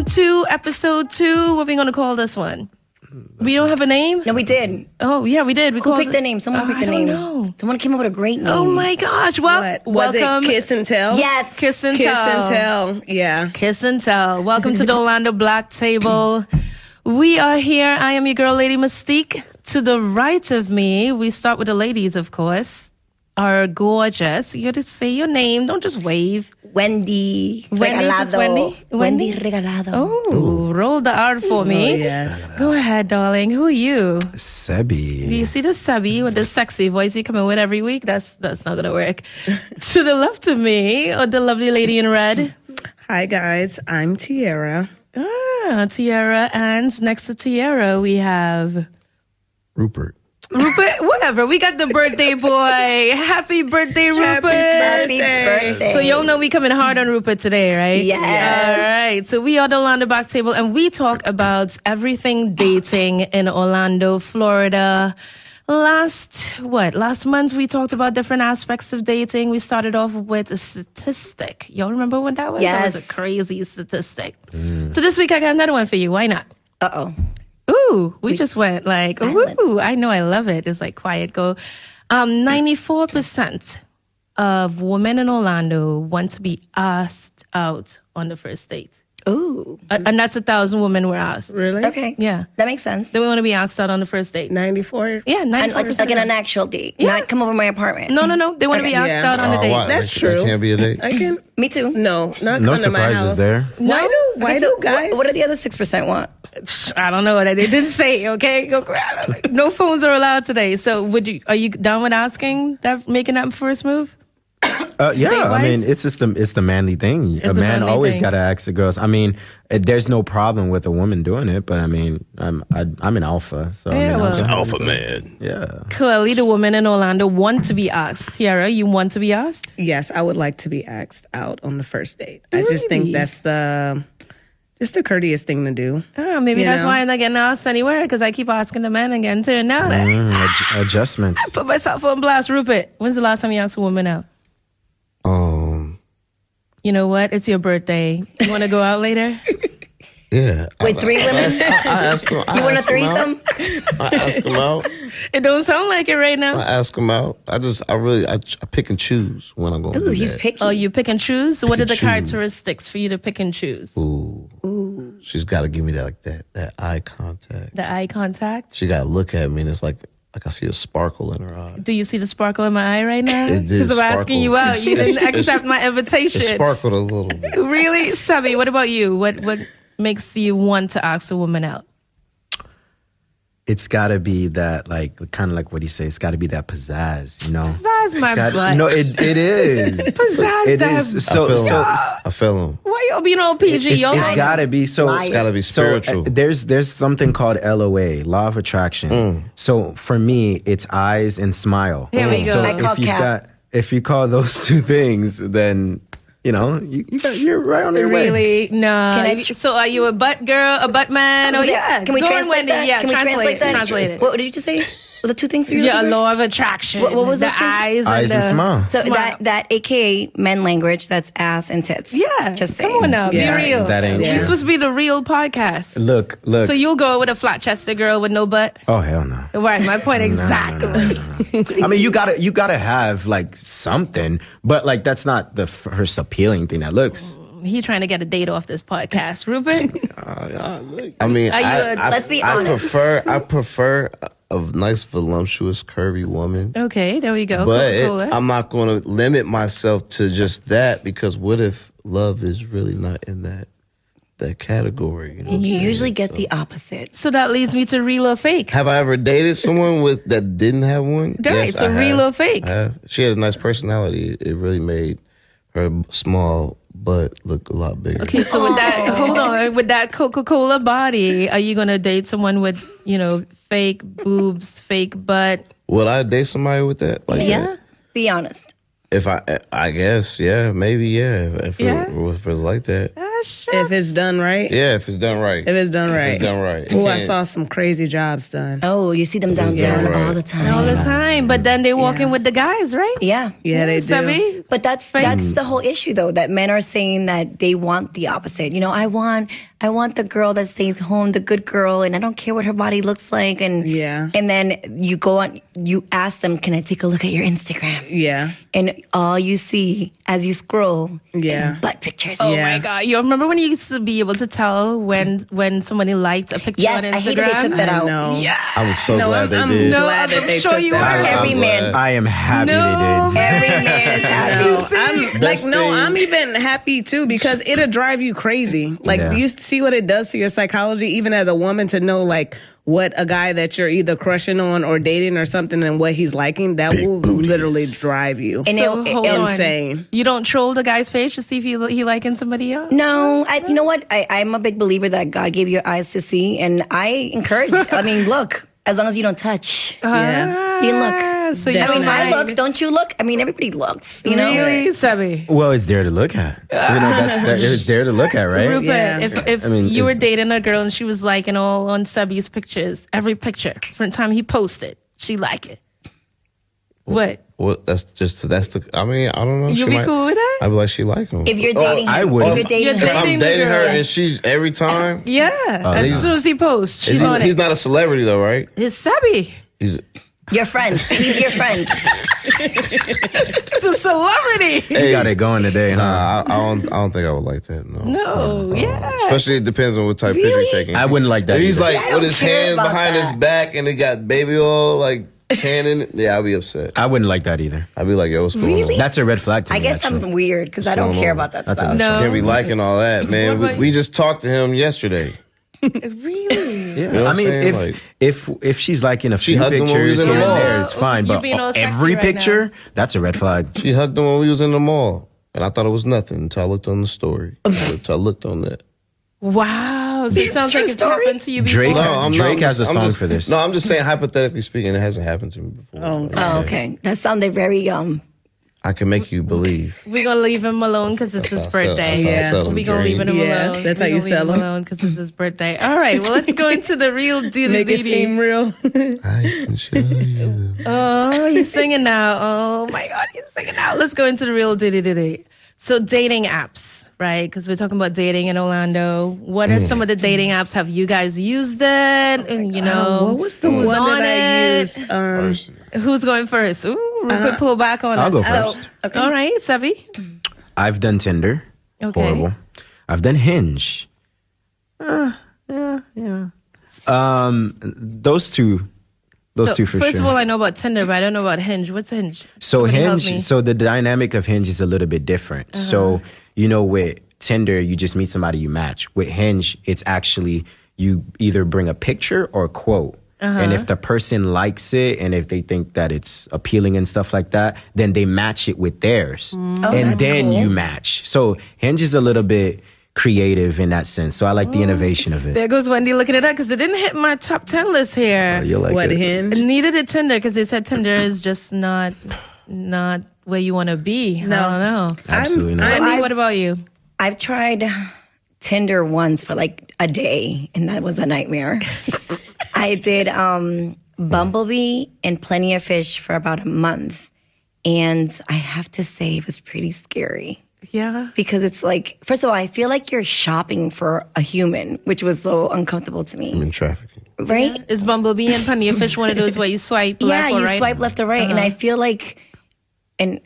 to episode 2. What are we going to call this one? We don't have a name? No, we did. Oh, yeah, we did. Who picked the name? Someone picked the name. I don't know. Someone came up with a great name. Oh, my gosh. Well, Was welcome. it Kiss and Tell? Yes. Kiss and Kiss Tell. and Tell. Yeah. Kiss and Tell. Welcome to the Orlando Black Table. We are here. I am your girl, Lady Mystique. To the right of me, we start with the ladies, of course, are gorgeous. You got to say your name. Don't just wave. Wendy Just Regalado. Wendy? Regalado. Oh, roll the R for me. Oh, yes. Go ahead, darling. Who are you? Sebi. Do you see the Sebi with the sexy voice you come in with every week? That's not going to work. To the left of me, or the lovely lady in red. Hi, guys. I'm Tiara. Tiara. And next to Tiara, we have... Rupert. Rupert, whatever. We got the birthday boy. Happy birthday, Rupert. Happy birthday. So y'all know we coming hard on Rupert today, right? Yes. All right. So we are the Orlando Back Table, and we talk about everything dating in Orlando, Florida. Last month we talked about different aspects of dating. We started off with a statistic. Y'all remember what that was? Yes. That was a crazy statistic. So this week I got another one for you. Why not? Uh-oh. Ooh, we just went like, silence. ooh, I know, I love it. It's like quiet go. 94% of women in Orlando want to be asked out on the first date. Ooh. And that's 1,000 women were asked. Really? Okay. Yeah. That makes sense. They want to be asked out on the first date. 94? Yeah, 94%. And like in an actual date. Yeah. Not come over my apartment. No. They want to be asked Yeah. out on the date. Why? That's That true. can't be a date. I can. Me too. No, not No come to my surprises house. there. Why do guys? What do the other 6% want? I don't know. They didn't say, okay? Go grab. No phones are allowed today. So are you done with making that first move? Yeah, I mean, Date-wise? it's the manly thing. It's a a man manly always thing. got to ask the girls. I mean, there's no problem with a woman doing it, but I mean, I'm an alpha, so I Yeah, mean, well. Alpha man. yeah. Clearly, the women in Orlando want to be asked. Tiara, you want to be asked? Yes, I would like to be asked out on the first date. I just Really? think that's just the courteous thing to do. Oh, maybe You that's know? why I'm not getting asked anywhere, because I keep asking the men again. Turn out, Adjustments. put myself on blast. Rupert, when's the last time you asked a woman out? You know what? It's your birthday. You want to go out later? Yeah. With 3 women? I ask him. You want a threesome? I ask him out. It don't sound like it right now. I ask him out. I pick and choose when I'm going to Ooh, do he's that. picky. Oh, you pick and choose? What are and the choose. characteristics for you to pick and choose? Ooh. She's got to give me that eye contact. The eye contact? She got to look at me, and it's like I see a sparkle in her eye. Do you see the sparkle in my eye right now? It did Because I'm sparkle. asking you out. You didn't accept my invitation. It sparkled a little bit. Really? Sabi, what about you? What makes you want to ask a woman out? It's got to be that, like, kind of like what he says. It's got to be that pizzazz, you know. Pizzazz my butt. No, it is. Pizzazz It that- is. So I feel him. Why y'all being all PG? it's Y'all got to be so. Liar. It's got to be spiritual. So, there's something called LOA, law of attraction. So for me, it's eyes and smile. Here we go. So I call cap. if you call those two things, then you're right on your way. Really? No. Can I So are you a butt girl, a butt man? Oh, yeah. Can we Go on, translate Wendy. that? Yeah, Can we translate that? Translate it. What did you just say? The 2 things for you? Yeah, a law of attraction. What was the those things? eyes And the smile. So smile. that AKA men language, that's ass and tits. Yeah. Just come saying. on now. Yeah. Be real. That ain't This true. supposed to be the real podcast. Look. So you'll go with a flat-chested girl with no butt? Oh hell no. Right, my point exactly. I mean, you gotta have like something, but like that's not the first appealing thing that looks. He trying to get a date off this podcast. Rupert? I mean, Are you let's be I honest. prefer a nice, voluptuous, curvy woman. Okay, there we go. But Coca-Cola. I'm not going to limit myself to just that, because what if love is really not in that category? You know what I'm You saying? usually get the opposite. So that leads me to real or fake. Have I ever dated someone that didn't have one? Right, so I have. real or fake? I have. She had a nice personality. It really made her small butt look a lot bigger. Okay, so with that, hold on, with that Coca-Cola body, are you gonna date someone with, fake boobs, fake butt? Would I date somebody with that? Like Yeah. that? Be honest. If I guess, yeah, maybe, yeah. If it was like that. If it's done right. Yeah, if it's done right. If it's done right. If it's done right. Oh, I Can't- saw some crazy jobs done. Oh, you see them downtown right. all the time. All the time, but then they walk in with the guys, right? Yeah. Yeah, they do. Sabi? But that's the whole issue, though, that men are saying that they want the opposite. I want I want the girl that stays home, the good girl, and I don't care what her body looks like. And Yeah. and then you go on, you ask them, can I take a look at your Instagram? Yeah. And all you see as you scroll Yeah. is butt pictures. Oh Yeah. my God! You remember when you used to be able to tell when somebody liked a picture Yes, on Instagram? I hate that they took that out. No. Yeah. I was so No, glad I'm they did. No, glad that I'm they sure took you that were. out. Every I'm man. glad. I am happy No, they did. Every man is happy. No, I'm Best thing- I'm even happy too because it'll drive you crazy. Like Yeah. you see what it does to your psychology, even as a woman, to know like what a guy that you're either crushing on or dating or something and what he's liking. That will literally drive you And So it- hold on. insane. You don't troll the guy's face to see if he liking somebody else? No, you know what? I'm a big believer that God gave you eyes to see, and I encourage. I mean, look, as long as you don't touch, Yeah. you look. So you I don't mean, I mind. look. Don't you look? I mean, everybody looks. You know. Really, Sebby? Well, it's there to look at. It's there to look at, right? Rupert, Yeah. if I mean, you were it's- dating a girl and she was liking all on Sebby's pictures, every picture, from the time he posted, she like it. What? Well, that's the. I mean, I don't know. You She be might- cool with that? I'd be like, she like him. If you're dating, I him, would. if you're dating, You're him, If I'm dating the dating her girl. and she's every time, Yeah. as he's- soon as he posts, she's on he's it. not a celebrity though, right? It's Sebby. He's your friend, he's your friend. It's a celebrity. You got it going today, huh? I don't think I would like that. No. No, yeah. Especially it depends on what type of picture you're taking. I wouldn't like that If he's either. like I with don't his care hands about behind his that. back and it got baby oil like tanning. Yeah, I'd be upset. I wouldn't like that either. I'd be like, yo, what's going Really? on? That's a red flag to I me. guess actually. I'm weird because I don't going care on? about that That's a- stuff. No. Can't be liking all that, man. What about We just talked to him yesterday. Really? Yeah. know what I I'm mean, saying? if she's liking a few hugged him when we pictures was in here the and mall. there, it's fine. You're But being all sexy every right picture, that's a red flag. She hugged him when we was in the mall. And I thought it was nothing until I looked on the story. Until I looked on that. Wow. So it sounds True like it's story? happened to you before. Drake- No, I'm Drake not, has a I'm song just- for this. No, I'm just saying, hypothetically speaking, it hasn't happened to me before. Oh, okay. That sounded very I can make you believe. We're going to leave him alone because it's his That's how I sell- birthday. that's how I Yeah. sell them We're going to leave him dreams. Yeah, alone. that's how We you gonna sell leave him him. alone because it's his birthday. All right. Well, let's go into the real deal. Make it seem real. I can show you. Oh, he's singing now. Oh my God, he's singing now. Let's go into the real diddy. So dating apps, right? Because we're talking about dating in Orlando. What are some of the dating apps? Have you guys used it? And you know, What was the who's one on that I it? used? Person. Who's going first? Ooh, Rupert, pull back on I'll us. go So, first. okay. All right, Sevi. I've done Tinder. Okay. Horrible. I've done Hinge. Those two for first sure. of all, I know about Tinder, but I don't know about Hinge. What's Hinge? So Somebody help me. Hinge, so the dynamic of Hinge is a little bit different. So, you know, with Tinder, you just meet somebody you match. With Hinge, it's actually you either bring a picture or a quote. And if the person likes it and if they think that it's appealing and stuff like that, then they match it with theirs. And then you match. So Hinge is a little bit creative in that sense. So I like the innovation of it. There goes Wendy looking it up because it didn't hit my top 10 list here. You like What it? Hinge? Neither did Tinder because they said Tinder is just not where you want to be. No. I don't know. Absolutely not. Wendy, what about you? I've tried Tinder once for like a day, and that was a nightmare. I did Bumblebee and Plenty of Fish for about a month, and I have to say it was pretty scary. Yeah. Because it's like, first of all, I feel like you're shopping for a human, which was so uncomfortable to me. In trafficking. Right? Is Bumblebee and Plenty of Fish one of those where you swipe Yeah, left or you right? swipe left or right. And I feel like, and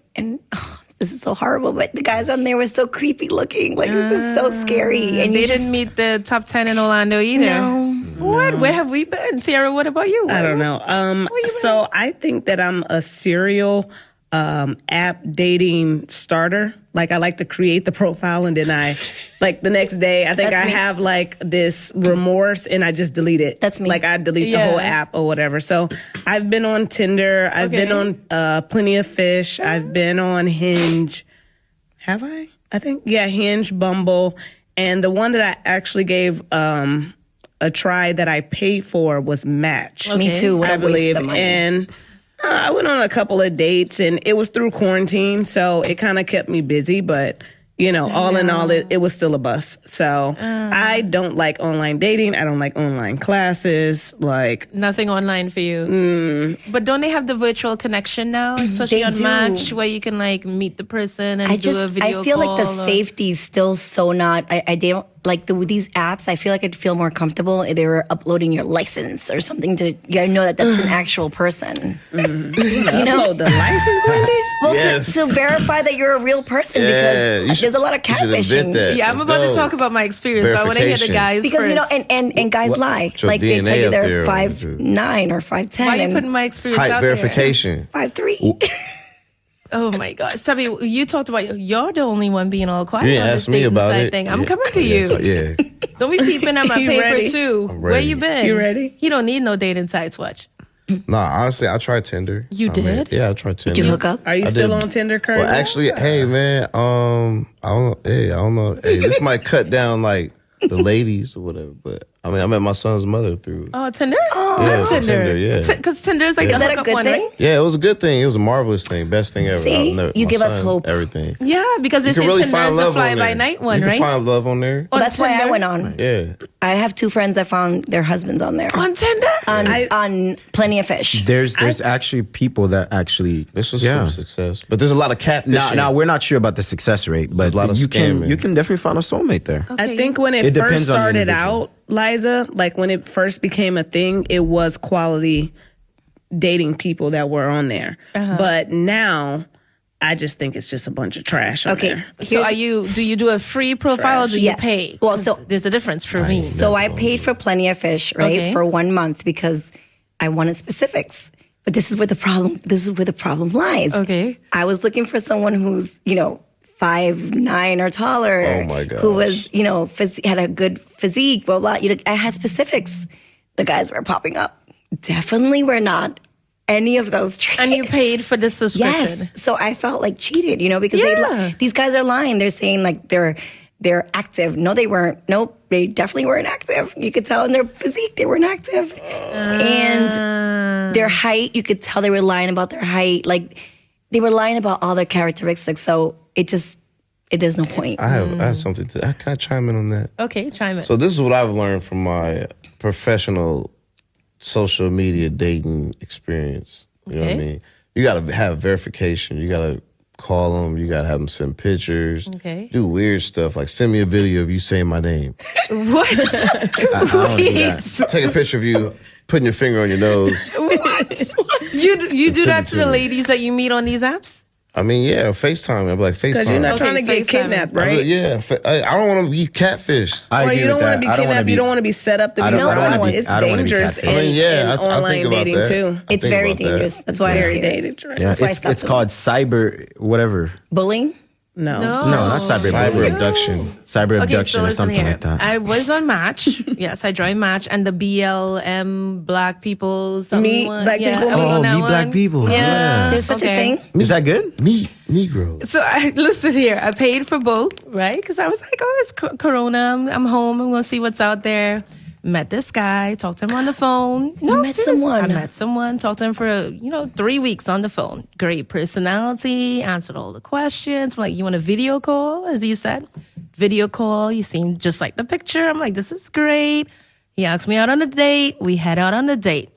this is so horrible, but the guys on there were so creepy looking. Like, this is so scary. And They you didn't just, meet the top 10 in Orlando either. No. What? Where have we been? Tiara, what about you? I don't know. So I think that I'm a serial app dating starter. Like I like to create the profile and then I like the next day I think That's I me. have like this remorse and I just delete it. That's me. Like I delete the Yeah. whole app or whatever. So I've been on Tinder. I've been on Plenty of Fish. I've been on Hinge. Have I? I think Hinge, Bumble, and the one that I actually gave a try that I paid for was Match. Me too. What a I waste believe. of money. And I went on a couple of dates, and it was through quarantine, so it kind of kept me busy. But you know, all in all, it was still a bust. So I don't like online dating. I don't like online classes. Like Nothing online for you. But don't they have the virtual connection now, especially They on do. Match, where you can like meet the person and do a video I feel call? like the or- safety is still so not. I don't. like these apps, I feel like I'd feel more comfortable if they were uploading your license or something to know that that's an actual person. You know, Upload the license, Wendy. well, Yes. to verify that you're a real person Yeah, because there's a lot of you should invent catfishing. that. Yeah, I'm Let's about to go. talk about my experience, but I want to hear the Verification. guys Because first. and guys lie. your Like they DNA tell you up they're there or 5'9" or 5'10" Why are you and putting my experience Height out there? verification. 5'3". Oh my God, Sabi, you talked about you're the only one being all quiet. You didn't on ask this me dating about side it. Thing. I'm Yeah. coming to you. Yeah. Don't be peeping at my You paper ready? too. I'm Where ready. you been? You ready? You don't need no dating sites. Watch. Nah, honestly, I tried Tinder. You I mean, did? yeah, I tried Tinder. Did you hook up? Are you I still did. on Tinder currently? Well, actually, hey man, I don't know. Hey, this might cut down like the ladies or whatever, but I mean, I met my son's mother through. Oh, Tinder? Yeah, Tinder. Tinder, yeah. Because Tinder is like Yeah. the Is that a hookup good one, thing? right? Yeah, it was a good thing. It was a marvelous thing, best thing ever. See? My You give us son, hope. Everything. Yeah, because they You say can really Tinder find is a love on fly by there. night one, you right? can find love on there. On That's why I Tinder? went on. Yeah. I have 2 friends that found their husbands on there. On Tinder? On Plenty of Fish. There's actually people that actually This was yeah. some success, but there's a lot of catfishing. Now we're not sure about the success rate, but There's a lot of you scamming. can definitely find a soulmate there. I think when it, It first depends on the started individual. out, Liza, like when it first became a thing, it was quality dating people that were on there. But now, I just think it's just a bunch of trash on Okay. there. So do you do a free profile or do you Yeah. pay? Well, 'Cause so- there's a difference for me. So I paid for Plenty of Fish, right, Okay. for 1 month because I wanted specifics. But this is where the problem lies. Okay. I was looking for someone who's, 5'9" or taller. Oh, my gosh. Who was, had a good physique, blah, blah. I had specifics. The guys were popping up. Definitely were not any of those traits. And you paid for the subscription. Yes. So I felt like cheated, because Yeah. these guys are lying. They're saying like they're active. No, they weren't. Nope, they definitely weren't active. You could tell in their physique they weren't active. And their height, you could tell they were lying about their height. Like they were lying about all their characteristics. So there's no point. I have something to. Can I chime in on that? Okay, chime in. So this is what I've learned from my professional social media dating experience. You know what I Okay. mean? You got to have verification. You got to call them. You got to have them send pictures. Okay. Do weird stuff like send me a video of you saying my name. What? I don't do that. Take a picture of you putting your finger on your nose. You do Send that it to to the me. ladies that you meet on these apps? I mean, yeah, FaceTime. I'd be like, FaceTime. Because you're not Okay, trying to get FaceTime. kidnapped, I'd be right? like, yeah, I don't want to be catfished. I Or agree you don't with want that. to be I don't wanna kidnapped. be- You don't want to be set up to I be don't wanna robbed. be- It's I don't wanna be dangerous catfished. in, I mean, yeah, in I think online about dating that. too. I It's think very about that. dangerous. That's why I'm Very scared. dangerous. Yeah, That's why I it's stopped called cyber whatever. Bullying? No. No. No, not cyber. Cyber bullying. abduction. Cyber Okay, abduction so or listen something here. like that. I was on Match. Yes, I joined Match and the BLM Black People. Something Meet one. Black yeah, People? I was Oh, on that Meet Black one. People. Yeah. Yeah. There's such Okay. a thing? Is that good? Meet Negroes. So I listen here. I paid for both, right? Because I was like, oh, it's Corona. I'm home. I'm gonna see what's out there. Met this guy. Talked to him on the phone. No, met seriously. someone. I met someone. Talked to him for 3 weeks on the phone. Great personality. Answered all the questions. I'm like, you want a video call? As you said, video call. You seem just like the picture. I'm like, this is great. He asked me out on a date. We head out on the date.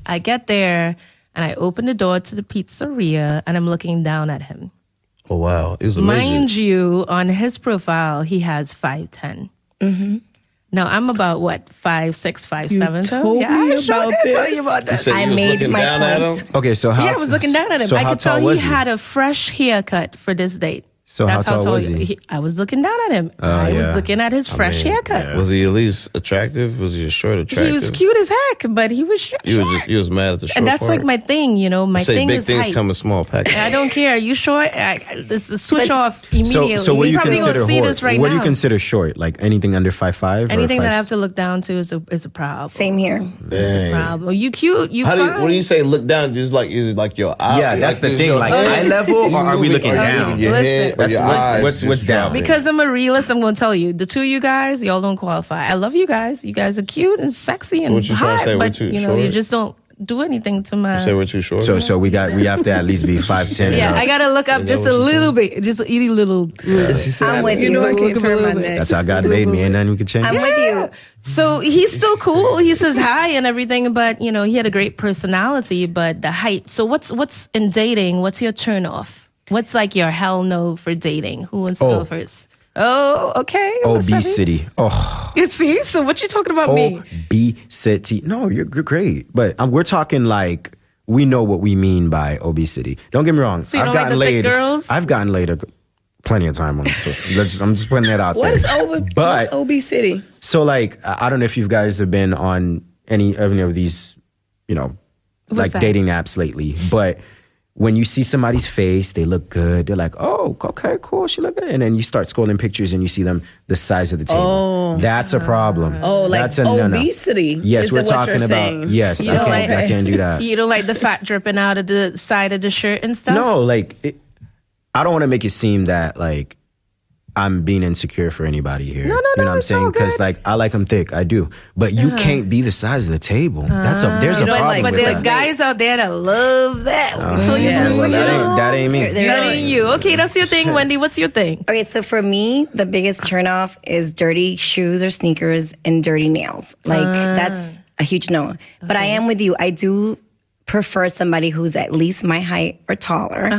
I get there and I open the door to the pizzeria and I'm looking down at him. Oh wow, it was amazing. Mind you, on his profile, he has 5'10". Now I'm about what 5'6", 5'7". So told yeah, me I sure about did tell this. you about You that. said I you was made looking my down at point. him? Okay, so how? Yeah, I was looking down at him. So I how could tell tall he was he? had a fresh haircut for this date. So how tall was he? I was looking down at him. I was yeah. looking at his fresh haircut. Was he at least attractive? Was he a short attractive? He was cute as heck, but he was short. You was mad at the short And that's part? like my thing, My You say thing big is things height. come in small packages. I don't care. You short? This is switch off immediately. So what do He you probably consider won't see short? this right What do you now. consider short? Like anything under 5'5"? Anything or that I 5'6"? have to look down to is a problem. Same here. Dang. Problem. You cute. You How do you, fine. when you say look down, is it like your eye? Yeah, that's the is thing. your Like head- eye level, or are we looking Are you down? moving your head or Listen. your eyes What's just down? dropping? Because I'm a realist, I'm going to tell you. The two of you guys, y'all don't qualify. I love you guys. You guys are cute and sexy and What you trying hot, to say? We're but too you short? just don't do anything to my. Say we're too short. So we have to at least be 5'10". Yeah, and I up. gotta look up Is that just what a she little bit, just a itty little. I'm with You you. know I can't turn my Look at neck. That's how God made me, and then we could change. I'm it. with you. So he's still cool. He says hi and everything, but he had a great personality, but the height. So what's in dating? What's your turn off? What's like your hell no for dating? Who wants to go first? Oh, okay. Wasabi. Obesity. Oh, You see? So what you talking about me? obesity. No, you're great. But we're talking like, we know what we mean by obesity. Don't get me wrong. So you don't like the thick girls? I've gotten laid plenty of time on this. So I'm just putting that out What there. what's obesity? So like, I don't know if you guys have been on any of these, like that? dating apps lately, but when you see somebody's face, they look good. They're like, oh, okay, cool, she look good. And then you start scrolling pictures and you see them the size of the table. Oh. That's a problem. Oh, like That's a no-no. obesity. Yes, is we're what talking you're about. saying. Yes, You I don't can't do that. You don't like the fat dripping out of the side of the shirt and stuff? No, like, I don't want to make it seem that like I'm being insecure for anybody here. No, you know what I'm it's all saying? Because good. like, I like them thick, I do. But you can't be the size of the table. There's a don't problem like But with there's that. guys out there that love that. So you yeah. Well, that ain't me. that ain't you. Okay, that's your thing, Wendy. What's your thing? Okay, so for me, the biggest turnoff is dirty shoes or sneakers and dirty nails. Like that's a huge no. But I am with you. I do prefer somebody who's at least my height or taller.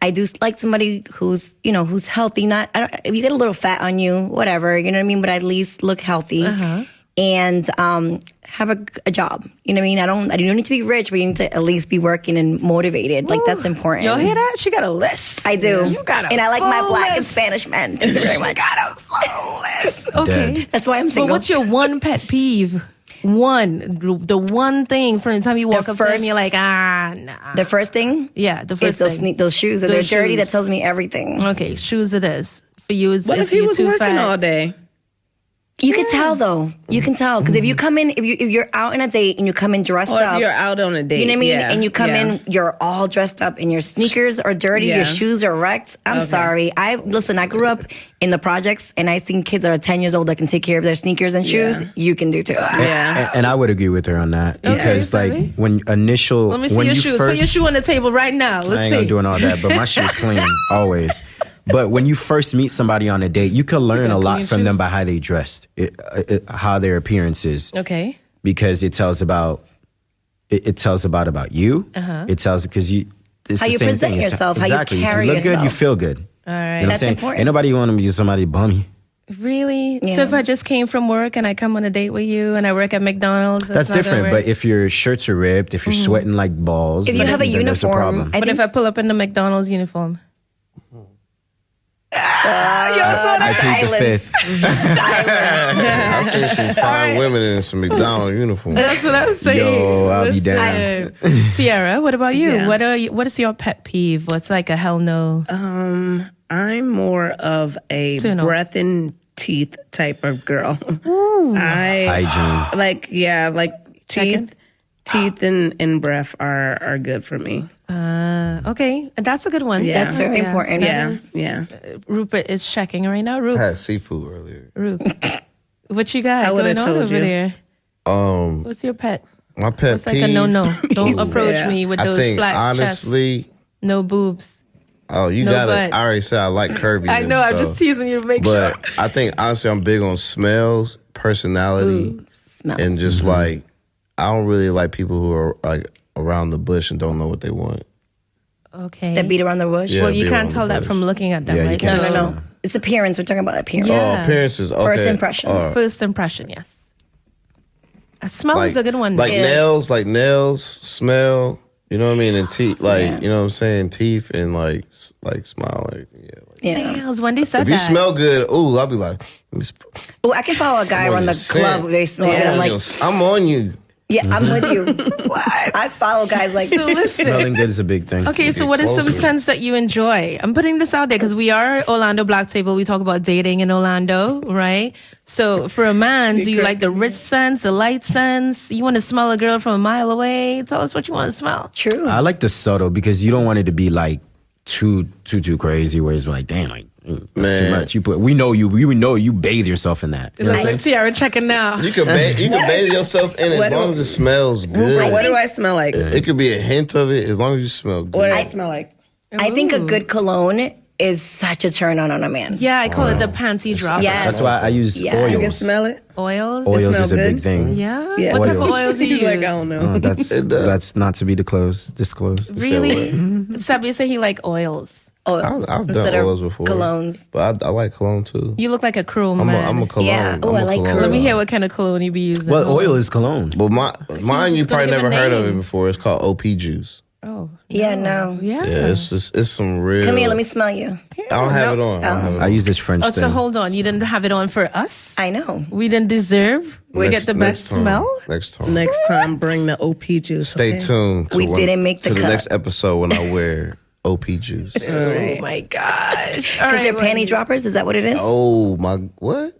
I do like somebody who's who's healthy. If you get a little fat on you, whatever, you know what I mean. But at least look healthy and have a job. You know what I mean. I don't need to be rich, but you need to at least be working and motivated. Like that's important. Y'all hear that? She got a list. I do. You got a and I like my full black and list. Spanish men. Thank you very much. got a full list. Okay. Dead. That's why I'm But single. what's your one pet peeve? The one thing from the time you walk up to him, you're like, nah. The first thing Yeah, the is first those thing. those shoes. If Those they're dirty, shoes. that tells me everything. Okay, shoes it is. For you, it's What if he you're was too working fat. all day? You can tell though. You can tell because if you come in, if you're out on a date and you come in dressed Or up, if you're out on a date. you know what I mean, yeah, and you come yeah. in, you're all dressed up, and your sneakers are dirty, Yeah. your shoes are wrecked. I'm sorry. I grew up in the projects, and I seen kids that are 10 years old that can take care of their sneakers and shoes. Yeah. You can do too. Yeah. And I would agree with her on that because like baby. when Let me see when your you shoes. first, Put your shoe on the table right now. I Let's ain't see. gonna doing all that, but my shoes clean always. But when you first meet somebody on a date, you can learn got a lot clean from them shoes? by how they dressed, how their appearance is, Okay. because it tells about about you. It tells because you it's How the you same present thing. yourself, how you exactly. carry you look good, you yourself. feel good. All right. You know what I'm That's saying? important. Ain't nobody want to be somebody bummy. Really? Yeah. So if I just came from work and I come on a date with you and I work at McDonald's, That's not gonna different. work? But if your shirts are ripped, if you're sweating like balls, If you then- have a then there's uniform, problem. I But think if I pull up in the McDonald's uniform, I plead the fifth. I seen some fine women in some McDonald's uniforms. that's what I was saying. Yo, I'll be Listen. damned. Sierra, what about you? Yeah. What is your pet peeve? What's like a hell no? I'm more of a Turn off. breath and teeth type of girl. Hygiene. Like Second? teeth and breath are good for me. Okay, that's a good one. Yeah. that's very important. Yeah. Rupert is checking right now. I Rupert, had seafood earlier. what you got I would've going on told over you. there? Um, What's your pet? my pet It's like peeve. a no. Don't approach Yeah. me with I those think flat honestly, chests. No boobs. oh, you No got it. butt. I already said I like curvy. I know. I'm just teasing you to make sure. But I think honestly, I'm big on smells, personality, Smell. and just like I don't really like people who are like around the bush and don't know what they want. Okay. That beat around the bush. Yeah. well, you be can't around tell the that bush. from looking at them, Yeah, you right? can't. No. It's appearance. We're talking about appearance. Yeah. Oh, appearances. Okay. First impressions. First impression, yes. A smell is a good one. Like Yes. nails, smell. You know what I mean? And teeth, like you know what I'm saying? Teeth and like smile. Like, yeah. Like, Yeah. Nails. Wendy said if you that. smell good, ooh, I'll be like, let me Oh, I can follow a guy I'm on around the your scent. club. They smell good. I'm like, I'm on you. yeah, I'm with you. I follow guys like, So listen. Smelling good is a big thing. Okay, so Get what is some closer. scents that you enjoy? I'm putting this out there because we are Orlando Black Table. We talk about dating in Orlando, right? So for a man, do you like the rich scents, the light scents? You want to smell a girl from a mile away? Tell us what you want to smell. true. I like the subtle because you don't want it to be like too crazy where it's like, damn, like that's too Man. much. We know you bathe yourself in that. You know what I'm Like Tiara checking now. You can bathe yourself in it as long as it smells good. What do I smell like? It could be a hint of it as long as you smell good. What do I smell like? I think a good cologne is such a turn on a man. Yeah, I call it the panty dropper. Yes. That's why I use Yeah. You can oils. smell it? Oils. Oils smell is a good? big thing. Yeah. Yeah. What type of Oils. oils do you He's use? like, I don't know. That's It does. that's not to be disclosed. Really? Sabi say he like oils. oils I've instead done of oils before. colognes. But I like cologne too. You look like a cologne I'm man. a cologne. Yeah. Oh, I like cologne. Let me hear what kind of cologne you be using. Well, oil is cologne. But mine you just gonna probably give a never heard of it name. before. It's called OP juice. Oh, Yeah, no. yeah. Yeah, it's some real. Come here, let me smell you. I don't have it on. I don't have it I on. use this French Oh, thing. so hold on. You didn't have it on for us? I know. We didn't deserve? We get the best time. smell? Next time. Next time, bring the OP juice. Stay okay? tuned. We didn't make the to cut. the next episode when I wear OP juice. Oh, my gosh. All Because they're well, panty droppers? Is that what it is? Oh my! What?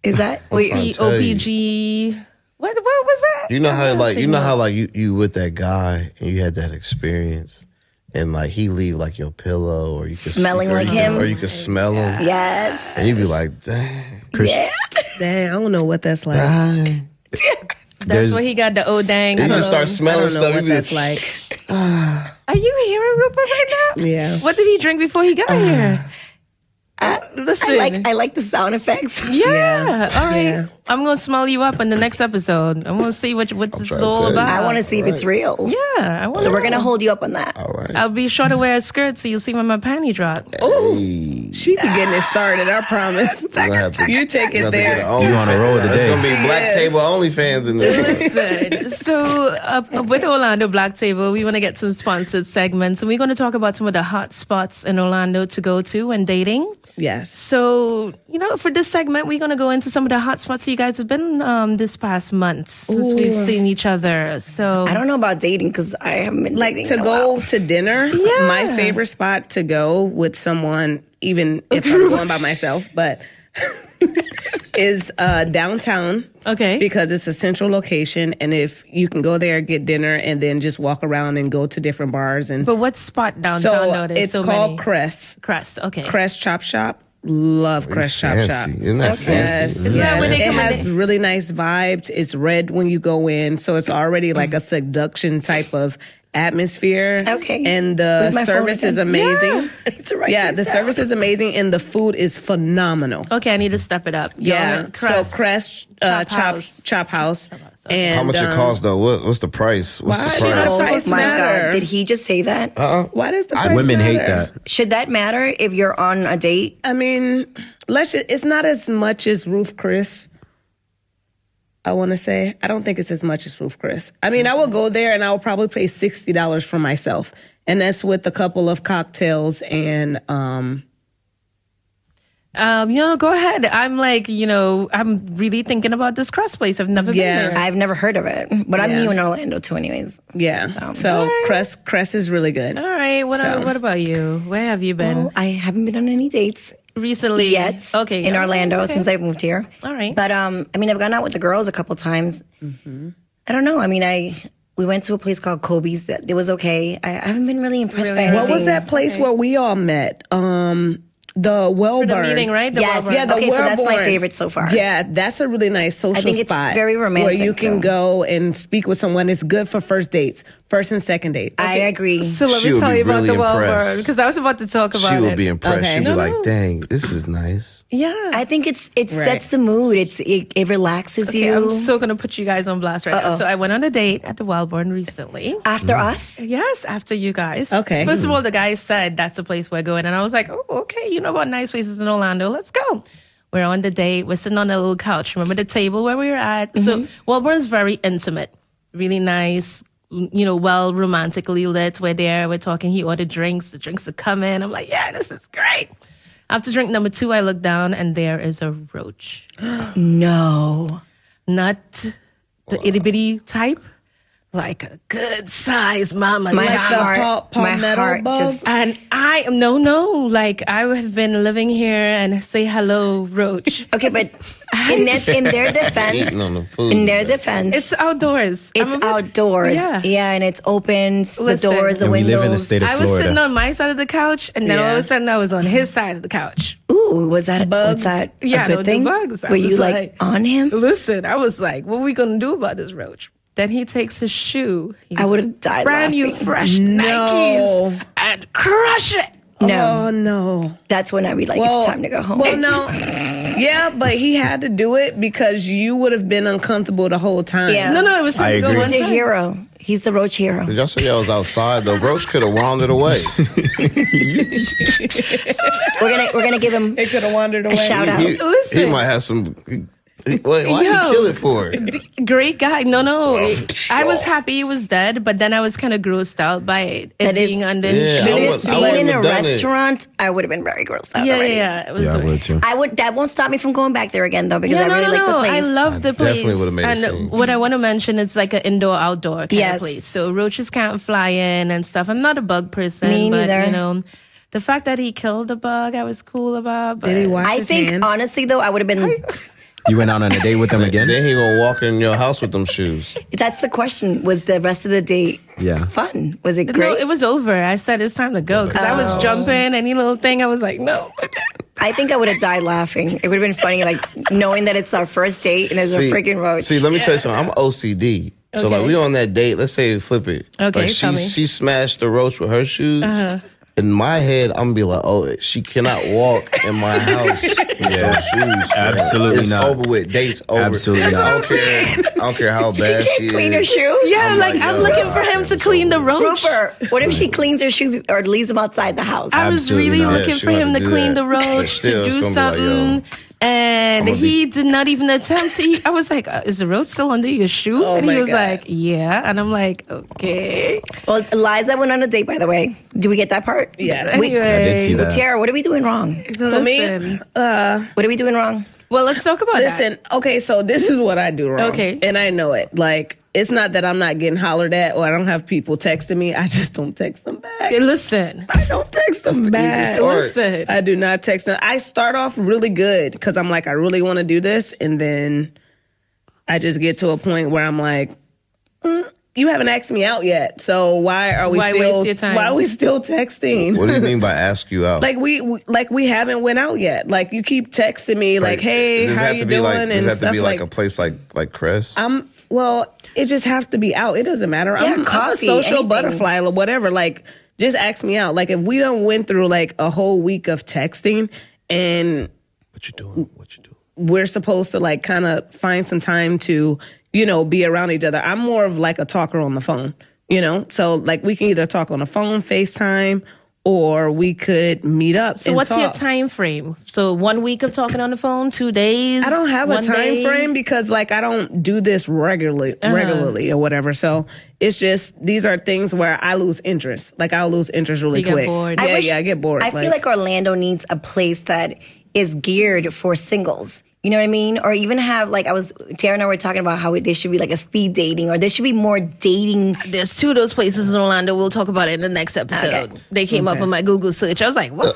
Is that? Wait, trying to tell you. OPG. What was that? You know how I'm like taking you know how notes. like you with that guy and you had that experience and like he leave like your pillow or you could Smelling or like you could- him? or you could smell him yes. and you'd be like, dang, Yeah. Dang, I don't know what that's like. dang. That's where he got the oh dang. And you cologne. just start I smelling don't know stuff. what You be that's like. Are you hearing Rupert right now? Yeah. What did he drink before he got here? Listen. I like the sound effects. yeah. All right. Yeah. I'm going to smell you up in the next episode. I'm going to see what this is trying to all tell you. about. I want to see if it's real. Yeah. I want So we're going to hold you up on that. All right. I'll be sure to wear a skirt so you'll see when my panty drop. Hey, She be getting it started, I promise. we're gonna have to- You take we're it gonna have to there. get an You on a OnlyFans. roll It's today. gonna be Black Yes. Table OnlyFans in this. Listen, so with Orlando Black Table, we want to get some sponsored segments, and we're going to talk about some of the hot spots in Orlando to go to when dating. Yes. So, for this segment, we're going to go into some of the hot spots you guys have been this past month since we've seen each other. So, I don't know about dating because I haven't been Like dating to in a go while. to dinner, my favorite spot to go with someone, even if I'm going by myself, but is downtown. Okay. Because it's a central location, and if you can go there, get dinner, and then just walk around and go to different bars. And But what spot downtown? so though? There's it's so called many. Crest. Crest. Okay. Crest Chop Shop. Love Crest Chop Shop. Fancy. Isn't that Yes, fancy? Isn't that when they it come in has really nice vibes. It's red when you go in, so it's already like Mm. a seduction type of atmosphere. Okay. And the Where's my phone service is again? amazing. Yeah. I need to write Yeah, this the down. service is amazing, and the food is phenomenal. Okay, I need to step it up. Yeah. So Crest Chop House. And How much it costs though? What's the price? What's Why the do you price? know- Oh price my matter. God. Did he just say that? Why does the price Women hate matter? that. Should that matter if you're on a date? I mean, it's not as much as Roof Chris. I want to say I don't think it's as much as Roof Chris. I mean, I will go there and I will probably pay $60 for myself, and that's with a couple of cocktails and go ahead. I'm like, I'm really thinking about this Crest place. I've never Yeah. been there. I've never heard of it, but I'm Yeah. new in Orlando too, anyways. yeah. So Crest is really good. All right. What about you? Where have you been Well, I haven't been on any dates recently? yet. Okay. in Orlando okay. since I moved here. All right. But I've gone out with the girls a couple times. I don't know. I mean, we went to a place called Kobe's. That it was okay. I haven't been really impressed by anything. What was that place where we all met? The Wellburn. the meeting, right? The Yes. Wellburn. Yeah, the Okay, so that's my Wellborn. favorite so far. Yeah, that's a really nice social think it's spot. very romantic, where you can too. go and speak with someone. It's good for first dates, first and second dates. I agree. So let She me would tell be you about really the Wellburn impressed. because I was about to talk about She it. would be impressed. Okay. She'd be No, like, "Dang, this is nice." Yeah. I think it Right. sets the mood. It relaxes Okay, you. I'm so gonna put you guys on blast right now. So I went on a date at the Wellborn recently. After us, Yes, after you guys. Okay. First of all, the guy said that's the place we're going, and I was like, "Oh, okay. You know about nice places in Orlando? Let's go." We're on the date. We're sitting on a little couch. Remember the table where we were at? So Wellborn's very intimate, really nice. Well romantically lit. We're there. We're talking. He ordered drinks. The drinks are coming. I'm like, yeah, this is great. After drink number 2, I look down and there is a roach. no. Not the itty bitty type, like a good size mama. My child. the heart, my palmetto heart bug? just. And I like I have been living here and say hello, roach. Okay, but in their defense, Eating on the food. in their defense, It's outdoors. it's I'm a bit- outdoors. Yeah. And it's open. Listen. The doors, the And we windows. live in the state of I was Florida. sitting on my side of the couch, and then all of a sudden I was on his side of the couch. Ooh, was that Bugs? was that Yeah, a good no, the thing? bugs. I Were you was like like- on him? Listen, I was like, "What are we gonna do about this roach?" Then he takes his shoe. I would have died. brand new, laughing. fresh Nikes, and crush it. No, Oh no. that's when I'd be like, it's time to go home. Well, no. Yeah, but he had to do it because you would have been uncomfortable the whole time. Yeah. No, it was time I to go agree. one He's a time. hero. He's the roach hero. Did y'all say y'all was outside? The roach could have wandered away. We're gonna give him It could have wandered away. a shout out. He Listen. might have some. Wait, why you Yo. kill it for? Great guy. No. I was happy he was dead, but then I was kind of grossed out by it That is- being under Yeah, his I shit. would- I Being wouldn't in a have done it. restaurant, I would have been very grossed out Yeah, already. yeah. It was Yeah, I would too. That won't stop me from going back there again though, because Yeah, I really like the place. I love the place. definitely would've made a and scene. what I want to mention, it's like an indoor-outdoor kind Yes. of place. So roaches can't fly in and stuff. I'm not a bug person, Me but neither. you know, the fact that he killed the bug, I was cool about. But Did he wash I his think hands? honestly though, I would have been. You went out on a date with them again? Then he gonna walk in your house with them shoes. That's the question. Was the rest of the date Yeah. fun? Was it No, great? it was over. I said it's time to go because I was jumping any little thing. I was like, no. I think I would have died laughing. It would have been funny, like knowing that it's our first date and there's a freaking roach. See, let me tell you something. I'm OCD. So like Okay. we on that date. Let's say flip it. Okay, like tell me. she smashed the roach with her shoes. In my head, I'm gonna be like, oh, she cannot walk in my house with those shoes. Absolutely it's not. over with. Date's over. Absolutely I not. I don't care how bad she Can't clean her is. shoes. Yeah, I'm like, like, I'm yo, looking for him to clean the roach. Rupert, what if she cleans her shoes or leaves them outside the house? I was Absolutely really not. looking Yeah, she for him wanted to to do clean that. the But roach, still, to it's do gonna be like, something. And I'ma he did not even attempt to. I was like, is the roach still under your shoe? Oh and he my was God. like, yeah. And I'm like, okay. Well, Liza went on a date, by the way. Do we get that part? Yes. We, I did see that. Tara, what are we doing wrong? For me, Listen. What are we doing wrong? Well, let's talk about listen, okay, so this is what I do wrong. Okay. And I know it. Like, it's not that I'm not getting hollered at or I don't have people texting me. I just don't text them back. that. Listen. I don't text them back. Listen. I do not text them. I start off really good because I'm like, I really want to do this. And then I just get to a point where I'm like, you haven't asked me out yet. So why are we Why still waste your time? why are we still texting? What do you mean by ask you out? Like we haven't went out yet. Like you keep texting me like, hey, does it how have you to be doing? like, does and it have to stuff be like a place like Crest? well, it just have to be out. It doesn't matter. I'm a coffee, social anything. butterfly or whatever. Like, just ask me out. Like, if we don't went through like a whole week of texting and What you doing? What you doing? we're supposed to like kind of find some time to, you know, be around each other. I'm more of like a talker on the phone, you know? So like we can either talk on the phone, FaceTime, or we could meet up. So and what's your talk. time frame? So 1 week of talking on the phone, 2 days? I don't have a 1 time day? frame because like I don't do this regularly or whatever. So it's just these are things where I lose interest. Like I'll lose interest really you get quick. bored. Yeah, I get bored. I feel like Orlando needs a place that is geared for singles. You know what I mean? Or even have like Tara and I were talking about how there should be like a speed dating, or there should be more dating. There's 2 of those places in Orlando. We'll talk about it in the next episode. Okay. They came up on my Google search. I was like, what?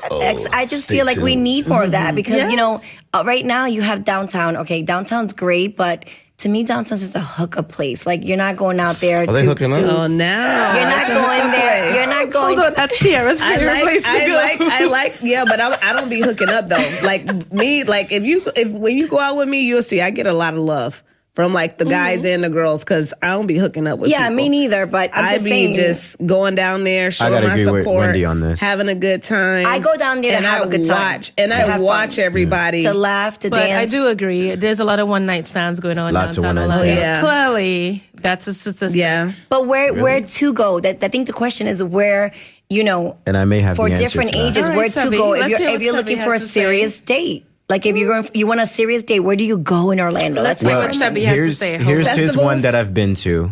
I just stay feel like we tuned. need more of Mm-hmm. that because Yeah. you know right now you have downtown. Okay, downtown's great, but to me downtown's just a hookup place. Like you're not going out there. Are they hooking up? Oh, now You're not going there. You're not going. Hold on, that's Tiara's favorite place to go. yeah, but I don't be hooking up though. Like me, like when you go out with me, you'll see I get a lot of love from like the guys and the girls because I don't be hooking up with Yeah, people. me neither. But I'm I just be saying, just going down there, showing gotta my agree with support, Wendy on this. having a good time. I go down there to and have I a good time, watch, and to I have watch fun. everybody. to laugh, to But dance. I do agree. There's a lot of one night stands going on Lots of downtown one-night Orlando. stands. Yeah. Clearly, that's a statistic. Yeah. But where to go? That I think the question is where, you know, And I may have for the answer different to that. ages, All right, where to Sebby, go let's hear if what you're Sebby looking for a has to say. serious date. Like if you want a serious date, where do you go in Orlando? Let's That's hear my what question. Sebby has to say. Here's his Festivals? one that I've been to.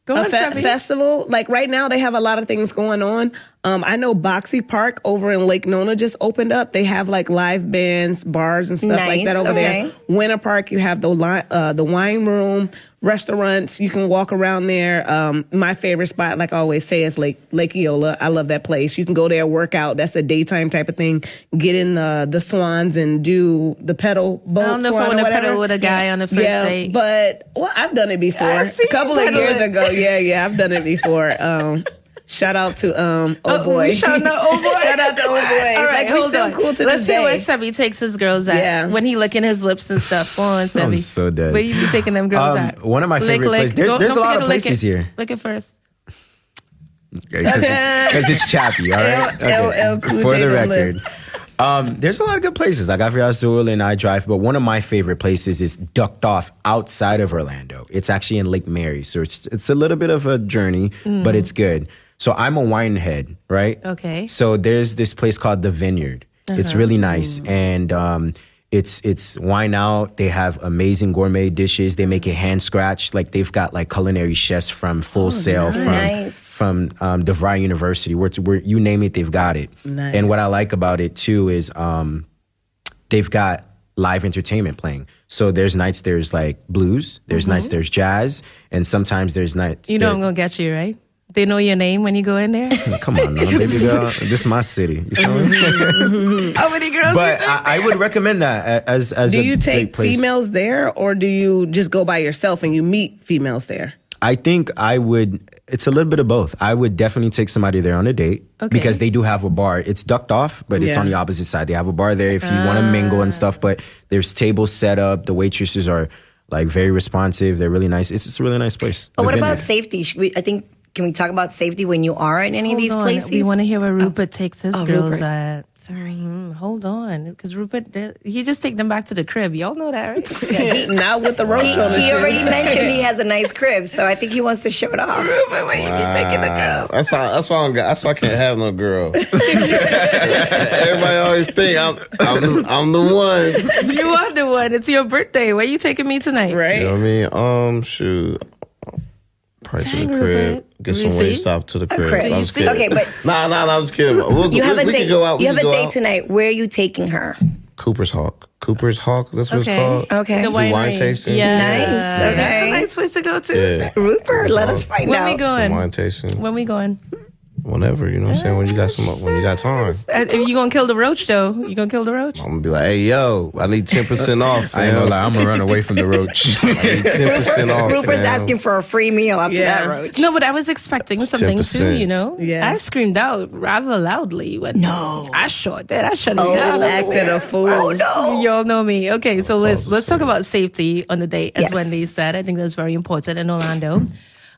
Go A on, Sebby. festival, like right now, they have a lot of things going on. I know Boxy Park over in Lake Nona just opened up. They have like live bands, bars, and stuff like Nice, that over okay. there. Winter Park, you have the wine room, restaurants. You can walk around there. My favorite spot, like I always say, is Lake Eola. I love that place. You can go there, work out. That's a daytime type of thing. Get in the swans and do the pedal boat. I don't know if swan I or want to whatever. pedal with a guy on the first Yeah, date. but I've done it before. I A see you couple of pedal years it. ago. Yeah, I've done it before. Shout out to oh boy. Shout out, oh boy. Shout out to oh boy. All right, like we hold still on. cool to Let's this hear where day. Sebby takes his girls at. Yeah. When he licking his lips and stuff. Go on, Sebby. I'm so dead. Where you be taking them girls at? One of my favorite places. There's Don't a lot forget of to lick places it. here. Lick it first. Because it's chappy, all right? L- Cool For J the them record. lips. There's a lot of good places. Like I've Azul and I Drive, but one of my favorite places is ducked off outside of Orlando. It's actually in Lake Mary, so it's a little bit of a journey, but it's good. So I'm a wine head, right? Okay. So there's this place called The Vineyard. It's really nice, and it's wine out. They have amazing gourmet dishes. They make it hand scratched. Like they've got like culinary chefs from Full Sail, from DeVry University, where you name it, they've got it. Nice. And what I like about it too is they've got live entertainment playing. So there's nights there's like blues, there's nights there's jazz, and sometimes there's nights. You know I'm gonna get you, right? They know your name when you go in there. Come on, man, baby girl. This is my city. You feel me? How many girls? But I would recommend that as Do a you great take place. females there, or do you just go by yourself and you meet females there? I think I would. It's a little bit of both. I would definitely take somebody there on a date because they do have a bar. It's ducked off, but it's on the opposite side. They have a bar there if you want to mingle and stuff. But there's tables set up. The waitresses are like very responsive. They're really nice. It's just a really nice place. But The what about Vineyard. safety? Can we talk about safety when you are in any of these places? We want to hear where Rupert takes his girls Rupert. at. Sorry. Hold on. Because Rupert, he just take them back to the crib. Y'all know that, right? Not with the roach on the He shit. already mentioned he has a nice crib, so I think he wants to show it off. Rupert, where you be taking the girls? That's why I can't have no girl. Everybody always think I'm the one. You are the one. It's your birthday. Where you taking me tonight? Right? You know what I mean? Shoot. Probably to Dang, the crib. Rupert. Get You some see? Wingstop to the crib. crib. I'm just see? kidding. Okay, but Nah, I'm just kidding. you have a we date. Can go out. We You have a can go date out. tonight. Where are you taking her? Cooper's Hawk. That's what it's called. Okay. The wine winery. tasting. Yeah. Nice, okay. That's a nice place to go to. Yeah. Rupert, let us find When out. we going? Wine tasting. When we going? Whenever, you know what I'm saying? When you got time. If you gonna kill the roach though, you gonna kill the roach? I'm gonna be like, hey, yo, I need 10% off, I ain't fam. gonna lie. I'm gonna run away from the roach. I need 10% off, Rupert's fam. asking for a free meal after Yeah. that roach. No, but I was expecting something too, 10%. you know? Yeah. I screamed out rather loudly. When No. I sure did. I shut it I down. acted a fool. Oh no. Y'all know me. Okay, so let's talk about safety on the date, as Yes. Wendy said. I think that's very important in Orlando.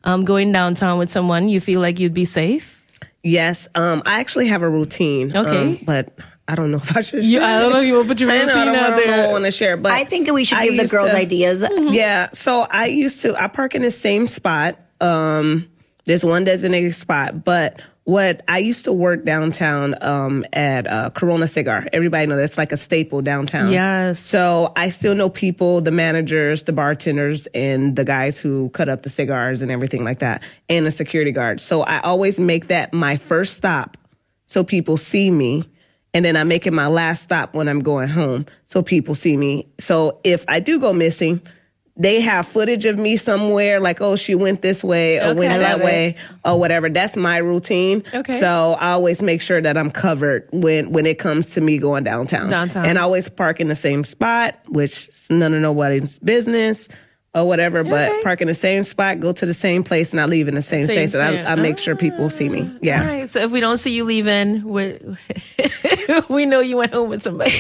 Going downtown with someone, you feel like you'd be safe? Yes. I actually have a routine. Okay. But I don't know if I should share. I don't know if you want to put your I routine know, I out don't there. want to share, but I think we should I give the used girls to- ideas. Yeah. So I park in the same spot. There's one designated spot, but I used to work downtown at Corona Cigar. Everybody knows that's like a staple downtown. Yes. So I still know people, the managers, the bartenders, and the guys who cut up the cigars and everything like that, and the security guards. So I always make that my first stop so people see me. And then I make it my last stop when I'm going home so people see me. So if I do go missing, they have footage of me somewhere, like, oh, she went this way or Okay. went I that love it. way or whatever. That's my routine. Okay. So I always make sure that I'm covered when it comes to me going downtown. Downtown. And I always park in the same spot, which is none of nobody's business or whatever, but park in the same spot, go to the same place, and I leave in the same Same space. And spot. I make sure people see me. Yeah. All right, so if we don't see you leaving, we know you went home with somebody.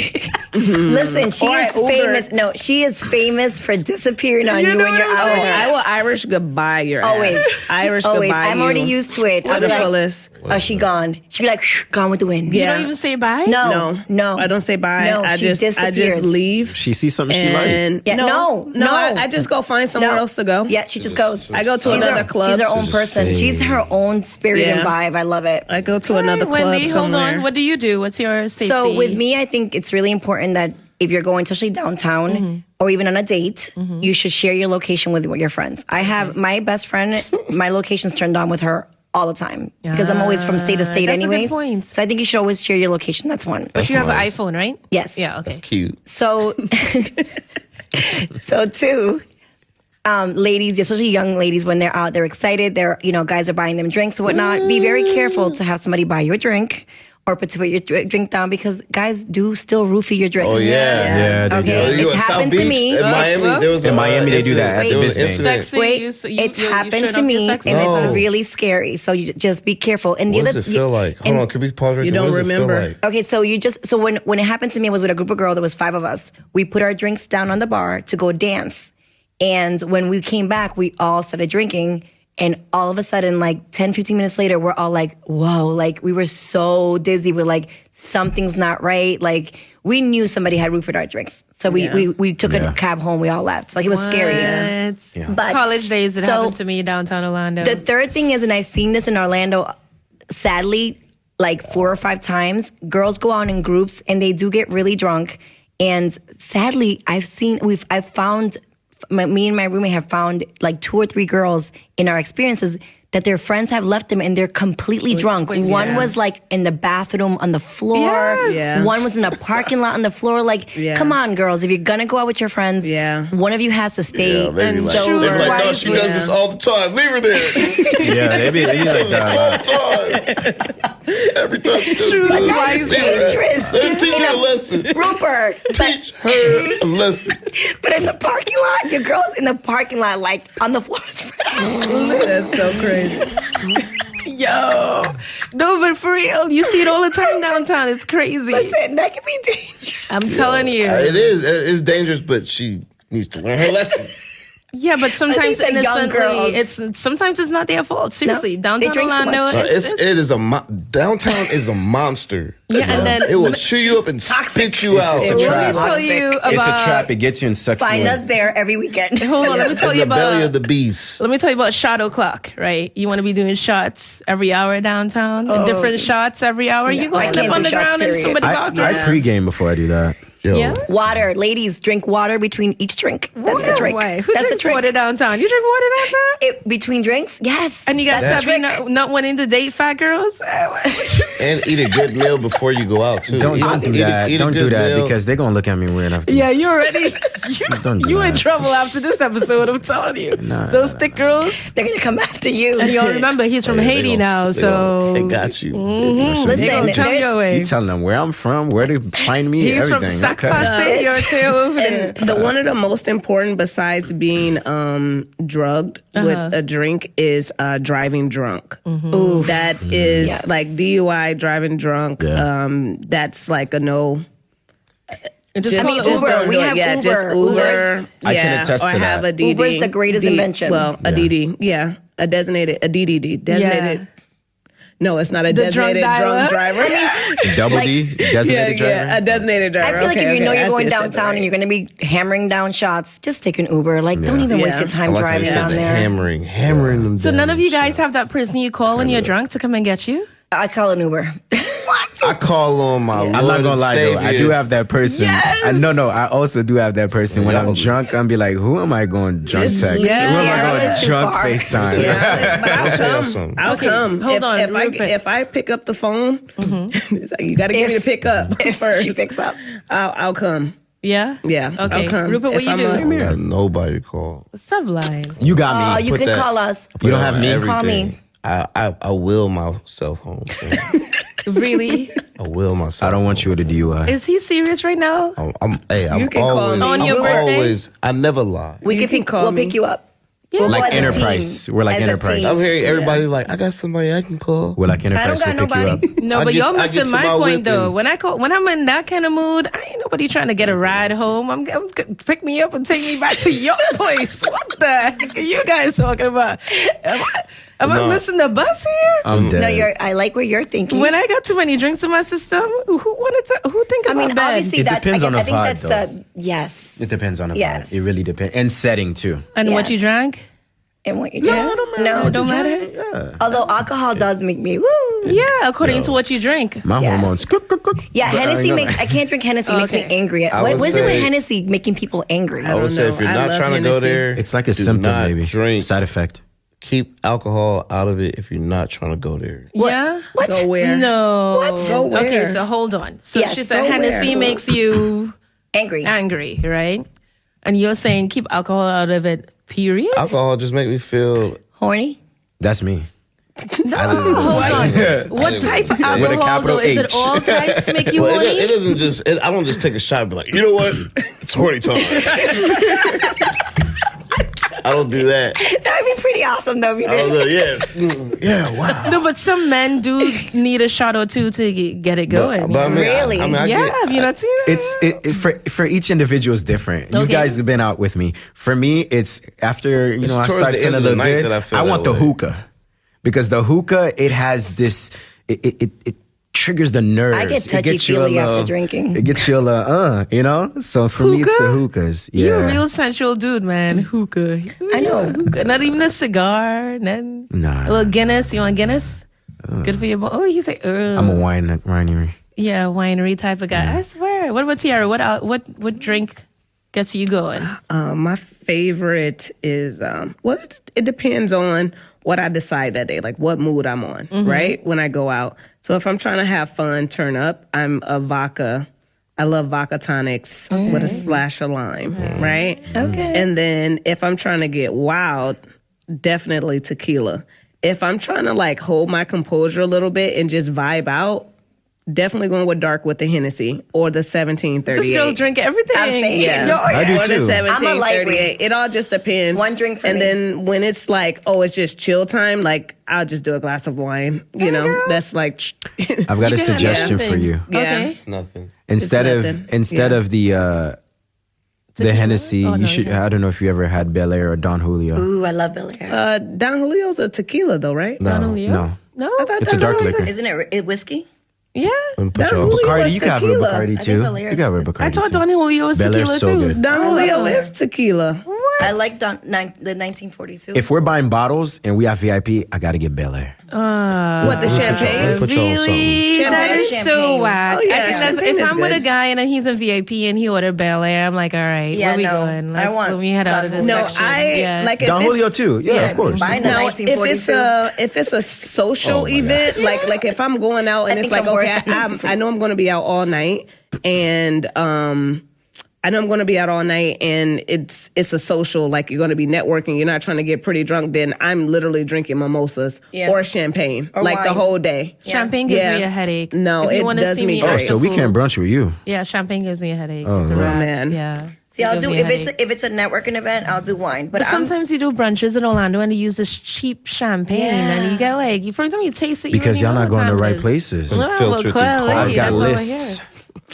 Listen, she Or is Uber. famous. No, she is famous for disappearing on you, know when you're what out I'm with her. I will Irish goodbye your Always. ass. Irish Always. goodbye I'm you already used to it. to I'm the like, fullest. oh, she gone. She'd be like, "Shh, gone with the wind. Yeah. You don't even say bye? No. I don't say bye. No, I she just disappears. leave. She sees something she And likes. Yeah, no. I just go find somewhere else to go. Yeah, she just goes. I go to She's another her, club. She's her own She's person. just She's her own spirit and Yeah. vibe. I love it. I go to All another right, club Wendy, hold somewhere. on. What do you do? What's your safety? So with me, I think it's really important that if you're going, especially downtown or even on a date, you should share your location with your friends. I have my best friend, my location's turned on with her all the time because I'm always from state to state that's a good anyways. point. So I think you should always share your location. That's one. But you have nice. an iPhone, right? Yes. Yeah, okay. Cute. So, so two, ladies, especially young ladies, when they're out, they're excited. Guys are buying them drinks and whatnot. Be very careful to have somebody buy you a drink or to put your drink down because guys do still roofie your drinks. Oh, yeah. Yeah, they Okay. do. It's happened to me. In Miami, there was In Miami, they do that at there the was an Bisbee. incident. Sexy. Wait, You it's showing happened off to your me, sexy? and it's No. really scary. So you just be careful. And the What other, does it feel like? Hold on, can we pause right You there? don't What does it feel remember. like? Okay, so when it happened to me, I was with a group of girls. There was 5 of us. We put our drinks down on the bar to go dance, and when we came back, we all started drinking. And all of a sudden, like 10, 15 minutes later, we're all like, whoa, like we were so dizzy. We're like, something's not right. Like we knew somebody had roofed our drinks. So we took a cab home. We all left. Like it was scary. Yeah. But College days, it happened to me downtown Orlando. the third thing is, and I've seen this in Orlando, sadly, like 4 or 5 times, girls go out in groups and they do get really drunk. And sadly, I've found, me and my roommate have found like 2 or 3 girls in our experiences that their friends have left them and they're completely drunk. One was like in the bathroom on the floor. Yeah. One was in a parking lot on the floor. Like, come on, girls, if you're gonna go out with your friends, one of you has to stay. Yeah, they be like, sober. they're like, no, she does this all the time. Leave her there. Yeah, they be like that. All the time. Every time she does But this. that's dangerous. Let her teach her a lesson. Rupert. Teach her a lesson. But in the parking lot, your girl's in the parking lot, like on the floor. That's so crazy. Yo. No, but for real, you see it all the time downtown. It's crazy. Listen, that could be dangerous. I'm telling you. It is. It's dangerous, but she needs to learn her lesson. Yeah, but sometimes say young girls. innocently, sometimes it's not their fault. Seriously, No, downtown they drink too Orlando, much. It is downtown is a monster. Yeah, and then it will chew you up and spit you out. It's a let trap. me tell you about. It's a trap. It gets you and sucks you Find us in. there every weekend. Hold on, let me tell In you the belly about. of the beast. Let me tell you about shot o'clock, right? You want to be doing shots every hour downtown, and different shots every hour. You go I up can't on do the shots, ground and period. somebody I got you. pregame before I do that. Yo. Yeah? Water, ladies, drink water between each drink. That's the trick. Why? Who That's the drinks trick. water downtown? You drink water downtown? Between drinks, yes. And you guys That's have the me trick. not wanting to date fat girls? And eat a good meal before you go out too. Don't do that. Don't do that meal. because they're gonna look at me weird after. Yeah, you already. Don't do You in that. trouble after this episode. I'm telling you. Those thick girls. They're gonna come after you. And y'all remember he's from Yeah, they Haiti gonna- now, so they got you. they Listen, gonna come your way. You telling them where I'm from, where to find me, He's from everything. Sac Okay. Passe or tail over there. And one of the most important, besides being drugged with a drink, is driving drunk. That is Yes. like DUI, driving drunk. Yeah. That's like a no. Just I call mean, it Uber. Uber. We have Uber. Just Uber. Uber's- I can attest or to have that. a DD. Uber's the greatest invention. Well, a DD, yeah, a DDD, designated. No, it's not a The drunk designated drunk dialer? driver. Double D, designated driver. Yeah, a designated driver. I feel like Okay, if you know okay, you're I going see, I said that downtown and right. you're going to be hammering down shots, just take an Uber. Like, don't even waste Yeah. your I time like how you driving said down the there. hammering them. So down none of you guys shots. have that person you call when you're drunk to come and get you? I call an Uber. I call on my Lord I'm not gonna and lie though, I Savior. do have that person. I also do have that person. When I'm drunk, I'm be like, who am I going drunk text? yeah. Who am I Yeah, going that's too drunk far. FaceTime? Yeah, but I'll I'll tell come. some. I'll come. hold on, If I pick up the phone, it's like, you got to give me the pick up first. She picks up. I'll come. Yeah? Yeah, Okay. I'll come. Rupert, what If you I'm do? a- I don't got nobody to call. Stop lying. You got me. You Put can that- call us. You don't have me? Everything. Call me. I will myself home. Really? I will myself. I don't want you with a DUI. Is he serious right now? I'm You can call always. me. On I'm your birthday? always. I never lie. We You can can pick. call We'll me. pick you up. Yeah. We'll go Like as a Enterprise. team. We're like As a Enterprise. team. I'm hearing everybody like, I got somebody I can call. We're like Enterprise. I don't We'll got pick you up. nobody. No, I but get- you're I get missing to my my point though. whipping. When I'm in that kind of mood, I ain't nobody trying to get a ride home. I'm pick me up and take me back to your place. What the heck are you guys talking about? Am I No. missing the bus here? I'm dead. No, I like what you're thinking. When I got too many drinks in my system, who think I about mean, bed? obviously, It that's. depends on the I think vibe, that's though. yes. It depends on the Yes. vibe. It really depends. And setting too. And what Yeah. you drank? And what you do? No, It don't matter. Although alcohol does make me woo. Yeah, according to what you drink. My Yes. hormones. Yeah, But Hennessy I makes. I can't drink Hennessy. It makes me Okay. angry. I What would is it with say- Hennessy making people angry? I would say if know. you're I not love trying to go Hennessy. there, It's like a do symptom, not maybe. Drink. Side effect. Keep alcohol out of it if you're not trying to go there. Yeah. What? Go where? No. What? Go where? Okay, so hold on. So Yes, she said go Hennessy where? makes you Angry. angry, right? And you're saying keep alcohol out of it. Period. Alcohol just make me feel. Horny. That's me. Hold on. What type of With a alcohol capital though? Is it H. all types make you Well, horny? it doesn't just. I don't just take a shot and be like, you know what? It's horny time. I don't do that. That would be pretty awesome, though. If you I don't did. know. Yeah, wow. No, but some men do need a shot or two to get it going. But I mean, Really? I yeah, get, have you not seen it? For each individual is different. You Okay. guys have been out with me. For me, it's after I towards start the feeling end a of the little night good. that I feel I want that the way. hookah because the hookah it has this. It triggers the nerves. I get It gets you a touchy-feely after little- drinking. It gets you a little, you know. So for me, it's the hookahs. Yeah. You're a real sensual dude, man. Hookah. I know. Hookah. Not even a cigar. Then Nah. a little Guinness. You want Guinness? Good for your boy. Oh, you say, I'm a winery. yeah, winery type of guy. I swear. What about Tiara? What drink gets you going? My favorite is it depends on what I decide that day, like what mood I'm on, right? When I go out. So if I'm trying to have fun, turn up, I'm a vodka. I love vodka tonics with a splash of lime, right? Okay. And then if I'm trying to get wild, definitely tequila. If I'm trying to like hold my composure a little bit and just vibe out, definitely going with dark with the Hennessy or the 1738. This girl drink everything. I'm saying, Yeah, no, I do or the too. 1738. It all just depends. One drink for and me. then when it's like, oh, it's just chill time. Like I'll just do a glass of wine. You know, girl. that's like, I've got a can have suggestion for anything. you. Yeah. Okay. It's nothing. Instead nothing. of the Tequila? Hennessy, Oh, no, you should. yeah. I don't know if you ever had Bel Air or Don Julio. Ooh, I love Bel Air. Don Julio's a tequila though, right? Don Julio? no. No? I thought It's a Don dark Julio was liquor. Isn't it whiskey? Yeah. And put Don your Julio Bacardi, was you can have a little tequila. Bacardi think too. Bel Air You can have a is- Bacardi I thought too. Don Julio was Bel Air's tequila so too. good. Don I love Julio Bel Air. is tequila. I like the 1942. If we're buying bottles and we have VIP, I got to get Bel Air. What, the champagne? Put you on something. Really? That is so Champagne. whack. Oh, yeah, I think that's, champagne if is I'm with a good. guy and he's a VIP and he ordered Bel Air, I'm like, all right, Yeah, where we no, going? I want Let me head out of this Don No, section. I Yeah. like if Don it's- Julio too. Yeah, of course. Mine Now, in 1942. if it's a social Oh, my event, like if I'm going out and I it's think like, I'm worth okay, it. I know I'm going to be out all night, and I know I'm going to be out all night, and it's a social, like you're going to be networking. You're not trying to get pretty drunk. Then I'm literally drinking mimosas Yeah. or champagne, Or like the wine. whole day. Champagne gives Yeah. me a headache. No, if you it wanna does see me me great. Oh, act so a we fool- can brunch with you. Yeah, champagne gives me a headache. Oh, It's a wow. wrap. Man. Yeah. See, It I'll gives do me a if it's headache. if it's a networking event, I'll do wine. But But sometimes you do brunches in Orlando and you use this cheap champagne and you get like, for example, you taste it. Because you y'all don't not even know going to what right time it is. places. Well, Filter through clearly, quality. I've got that's why we're lists. here.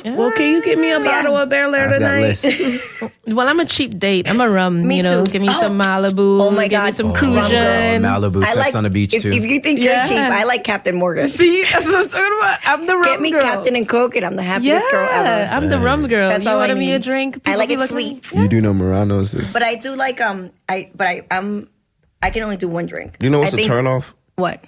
Well, can you get me a bottle of Bel Air I've got tonight? lists. Well, I'm a cheap date. I'm a rum, Me you know. too. Give me Oh. some Malibu. Oh my give me God. some Oh, Cruisin'. Malibu, I sex like on the beach if, too. if you think Yeah. you're cheap, I like Captain Morgan. See, that's what I'm talking about. I'm the rum Get me girl. Captain and Coke, and I'm the happiest Yeah, girl ever. I'm the rum girl. That's you all I order me a need. drink. I people like be it looking- sweet. You do know Muranos is. But I do like I can only do one drink. You know what's I a think- turnoff? What?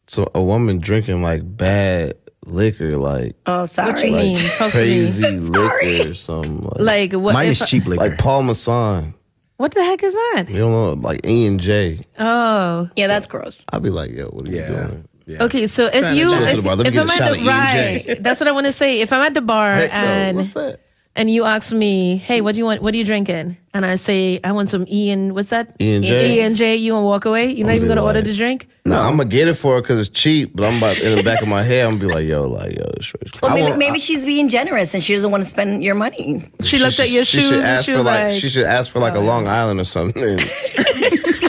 So a woman drinking like bad liquor, like Oh, sorry. What you mean? Talk to me. crazy liquor or something. Like what? Mine if- is cheap liquor. like Paul Masson. What the heck is that? You don't know, like E&J. Oh, Yeah, that's gross. I'd be like, yo, what are you yeah. doing? Yeah. okay. So if you, Go to if, the bar. Let me if get I'm a at shot the of E&J. right, that's what I want to say. If I'm at the bar Heck no, and what's that? and you ask me, hey, what do you want? What are you drinking? And I say, I want some E and what's that? E&J. E&J. You gonna walk away? You're not even gonna order the drink? No, I'm gonna get it for her because it's cheap. But I'm about in the back of my head, I'm gonna be like, yo, this shit's Well, crazy. maybe she's being generous and she doesn't want to spend your money. She looked at your she shoes should and ask she for was like, she should ask for like a Long Island or something.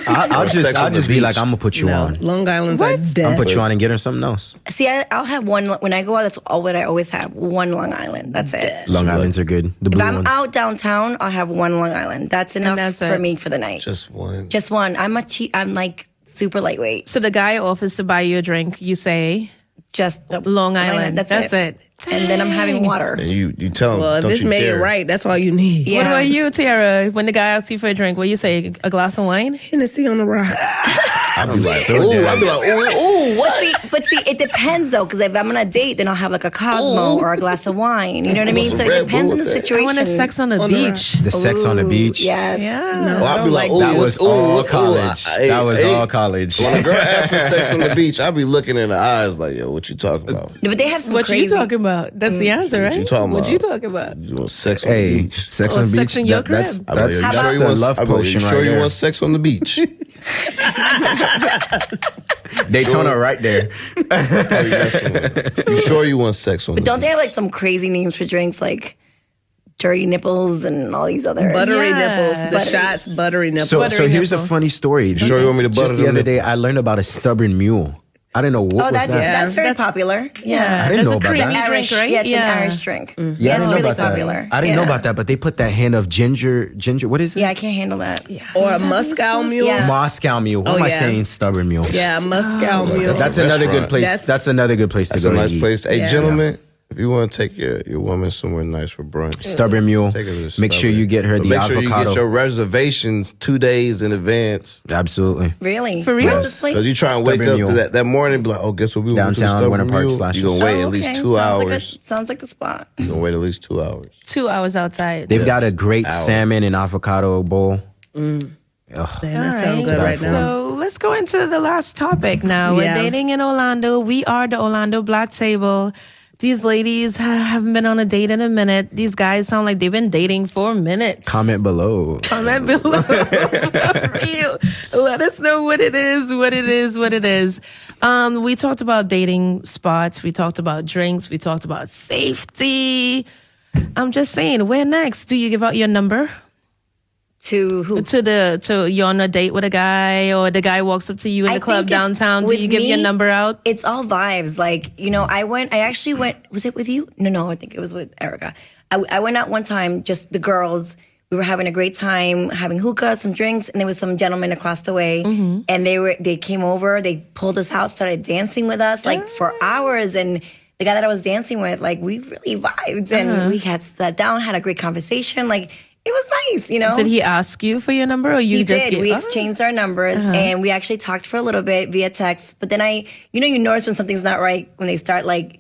I'll sex on I'll the just be beach. like, I'm gonna put you on. Long Island's are I'll dead. put you on and get her something else. See, I'll have one when I go out. That's all what I always have. One Long Island. That's it. Long Islands are good. The If blue I'm ones. out downtown, I'll have one Long Island. That's enough that's for it. me for the night. Just one. Just one. I'm like super lightweight. so the guy offers to buy you a drink. You say Just Long Island. That's it. And then I'm having water. And you tell him, Well, if don't it's you made dare. right, that's all you need. Yeah. What about you, Tara? When the guy asks you for a drink, what you say? A glass of wine? Hennessy on the rocks. I'd be like, so ooh, dead. I'd be like, ooh, what? But see, it depends though, because if I'm on a date, then I'll have like a Cosmo or a glass of wine. You know what I mean? some So Red it depends Bull on the with that. I situation. want a sex on the On the beach. The sex on the beach. Yes. Yeah. Well, I'd be like, ooh, That was all ooh, college. hey, That was hey. all college. When a girl asks for sex on the beach, I'd be looking in the eyes like, yo, what you talking about? No, but they have some What crazy. you talking about? That's the answer, right? you talking What about? you talking about? You want sex on the Hey, beach? sex Or on the sex beach. in your That's crib. I'd be like, yo, that's you sure you the want, love I'd be like, potion you right sure you there. want sex on the beach? Daytona right there. Oh, you messing with me. You sure you want sex on the Don't beach? they have like some crazy names for drinks like dirty nipples and all these other Buttery Yeah. nipples. The shots, buttery nipples. So here's a nipple. funny story. Sure you want me to butter Just the them other day, nipples? I learned about a stubborn mule. I didn't know what Oh, was that's that. very popular. Yeah, I didn't there's know a about creamy that. drink, right? Yeah, it's an Irish drink. Yeah, I it's didn't know really about popular. that. I didn't know about that, but they put that hint of ginger. What is it? Yeah, I can't handle that. Yeah. or a Moscow mule. Yeah. Moscow mule. What Oh, am I yeah. saying? Stubborn mule. Yeah, Moscow mule. That's a another restaurant. good place. That's- That's another good place to That's go a nice to eat. place. Hey, Yeah. gentlemen, if you want to take your woman somewhere nice for brunch, Stubborn mule. take her to Make sure Stubborn. you get her But the make sure avocado. you get your reservations 2 days in advance. Absolutely. Really? For real? Where's this place? Because you try and wake Stubborn up mule. to that morning and be like, oh, guess what? We went to Downtown Stubborn Winter Park Mule. / You're going to wait at Oh, least okay. 2 Sounds hours. sounds like the spot. You're going to wait at least 2 hours. 2 hours outside. They've got a great Hour. salmon and avocado bowl. Damn, All that sounds good right now. So let's go into the last topic now. We're Yeah. dating in Orlando. We are the Orlando Black Table. These ladies haven't been on a date in a minute. These guys sound like they've been dating for minutes. Comment below. Comment below. For real. Let us know what it is. We talked about dating spots. We talked about drinks. We talked about safety. I'm just saying, where next? Do you give out your number? To who? To you're on a date with a guy, or the guy walks up to you in the I club think it's- downtown. Do with you give your me, number out? It's all vibes. Like, I actually went, was it with you? No, I think it was with Erica. I went out one time, just the girls. We were having a great time, having hookah, some drinks, and there was some gentlemen across the way. And they came over, they pulled us out, started dancing with us like for hours. And the guy that I was dancing with, like, we really vibed. And we had sat down, had a great conversation. Like, it was nice, Did he ask you for your number, or you He just did. gave- We Oh. exchanged our numbers and we actually talked for a little bit via text. But then you notice when something's not right when they start like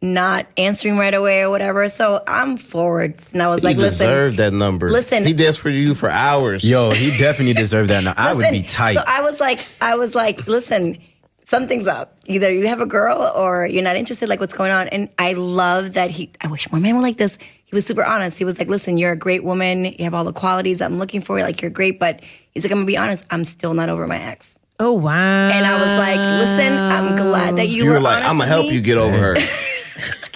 not answering right away or whatever. So I'm forward. And I was like, He listen. deserved that number. Listen. He danced for you for hours. Yo, he definitely deserved that. Now, I would be listen. tight. So I was like, listen, something's up. Either you have a girl or you're not interested, like what's going on. And I love that I wish more men were like this. He was super honest. He was like, listen, you're a great woman. You have all the qualities I'm looking for. Like, you're great. But he's like, I'm going to be honest. I'm still not over my ex. Oh wow! And I was like, listen, I'm glad that you You were were like, honest I'm going with to help me. you get over her.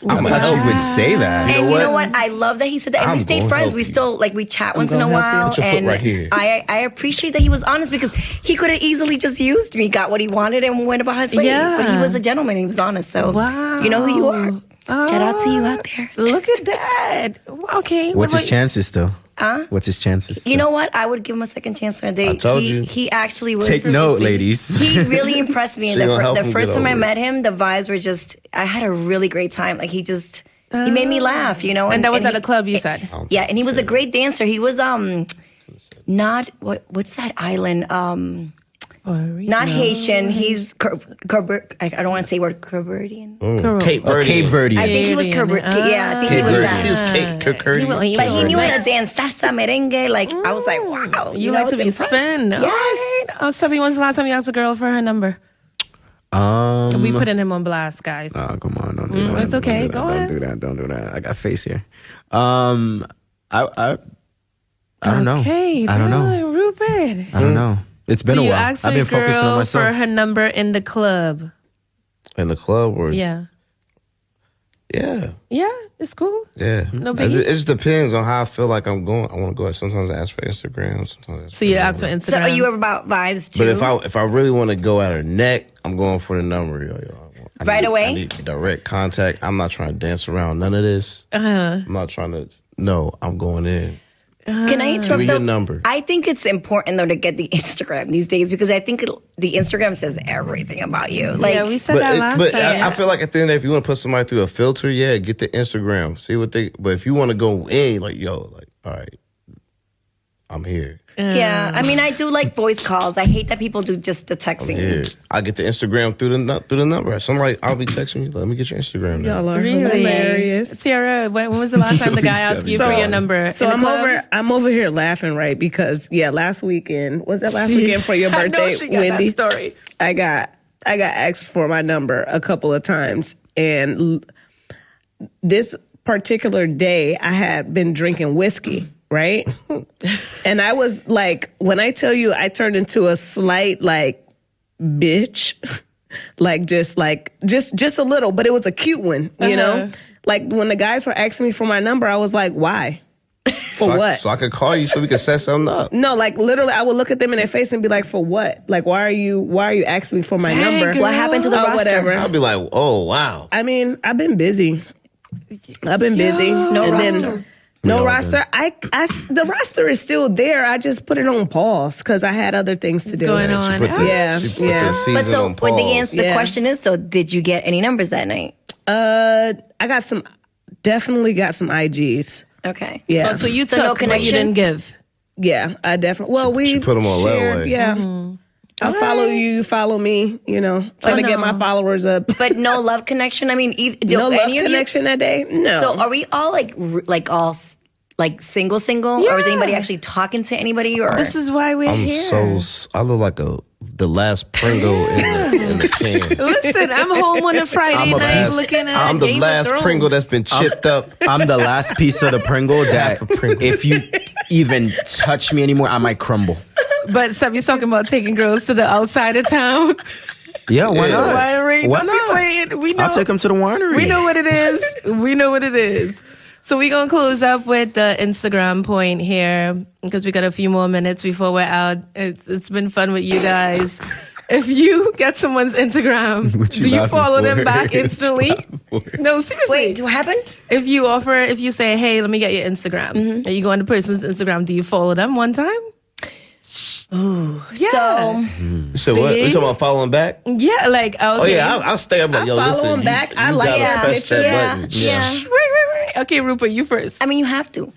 I'm going to help you would say that. And know you know what? what? I love that he said that. And we I'm stayed gonna friends. help We you. still, like, we chat once in a gonna help you. while. Put your foot And right here. I appreciate that he was honest because he could have easily just used me, got what he wanted, and went about his way. Yeah. But he was a gentleman. He was honest. So Wow. you know who you are. Shout out to you out there. Look at that. Okay. what What's his about- chances still? What's his chances? You know what? I would give him a second chance on a date. I told you. He actually was. Take note, ladies. He really impressed me. She And gonna help the him first get time I over it. met him, the vibes were just, I had a really great time. Like, he made me laugh, And that was at he- a club, you said. Yeah, and he was a great dancer. He was not what's that island? Not Haitian. He's I don't want to say word Caribbean. Cape Oh, Verde. Cape Verde. I think he was Caribbean. Caribbean. Yeah, I think Cape he was Verde. that. He was Cape Verde. But he knew how to dance salsa, merengue. Like, I was like, wow. You know, like to I was be impressed. spin. Yes. All right. Oh, Steffi, when's the last time you asked a girl for her number? We putting him on blast, guys. Oh, come on. Don't do that. it's okay. Don't Go ahead. Don't do that. I got face here. I don't know. Okay. I don't know. darn, Rupert. I don't know. It's been Do a you while. ask I've a been focusing on girl myself. for her number in the club? In the club or Yeah. yeah. Yeah, it's cool. Yeah. No it, biggie? it just depends on how I feel like I'm going. I want to go. Sometimes I ask for Instagram. Sometimes I ask So you for ask for number. Instagram. So are you about vibes too? But if I really want to go at her neck, I'm going for the number. I Right need- away? I need direct contact. I'm not trying to dance around none of this. I'm not trying to. No, I'm going in. Can I interrupt? Give me your though? number. I think it's important though to get the Instagram these days because I think the Instagram says everything about you. Like, Yeah, we said that last but time. I feel like at the end, if you want to put somebody through a filter, yeah, get the Instagram, see what they. But if you want to go in, like yo, like all right, I'm here. yeah. I mean, I do like voice calls. I hate that people do just the I'm texting. here. I get the Instagram through the number. So I'm like, I'll be texting you. Let me get your Instagram. Now. Y'all are Really? hilarious. Tiara, when was the last time the guy asked you for your number? So In the I'm club? I'm over here laughing, right? Because last weekend was that last weekend for your I know birthday, she got Wendy? that story. I got asked for my number a couple of times, and this particular day I had been drinking whiskey, right? And I was like, when I tell you, I turned into a slight like bitch, just a little, but it was a cute one, you know. Like when the guys were asking me for my number, I was like, why? For what? So I could call you so we could set something up. No, like literally, I would look at them in their face and be like, "For what? Like, why are you asking me for my number? girl. What happened to the roster? Whatever." I'd be like, oh wow. I mean, I've been busy. No roster. No roster. The roster is still there. I just put it on pause because I had other things to do. Going on. She put the, Yeah, she put yeah. the season But so on when the pause. answer, the Yeah. question is, so did you get any numbers that night? I got definitely got some IGs. Okay. Yeah. Oh, so you So took no what you connection? didn't give. Yeah, I definitely. Well, we she put 'em on shared, layaway. Yeah. I'll follow you. You follow me. You know, trying to get my followers up. But no love connection? I mean, No love any of you? connection that day. No. So are we all like single, or is anybody actually talking to anybody? Or This is why we're I'm here. I look like the last Pringle in the can. Listen, I'm home on a Friday I'm a night piece- looking at I'm the Game of last Thrones. Pringle that's been chipped up. I'm the last piece of the Pringle that Half a Pringle. if you even touch me anymore, I might crumble. But Seb, you're talking about taking girls to the outside of town. Yeah, why The not? winery. Why Don't be not? playing. We know. I'll take them to the winery. We know what it is. We know what it is. So we're going to close up with the Instagram point here because we got a few more minutes before we're out. It's been fun with you guys. If you get someo's Instagram, What you do you laughing follow for? them back instantly? No, seriously. wait, what happened? If you say, hey, let me get your Instagram, and you go on the person's Instagram, do you follow them one time? Yeah. So So what? You talking about following back? Yeah, like, okay. Oh yeah, I'll stay up like, yo, follow listen. them you- back. I you like gotta their press picture. that Yeah. button. Yeah. Wait. Okay, Rupert, you first. I mean, you have to.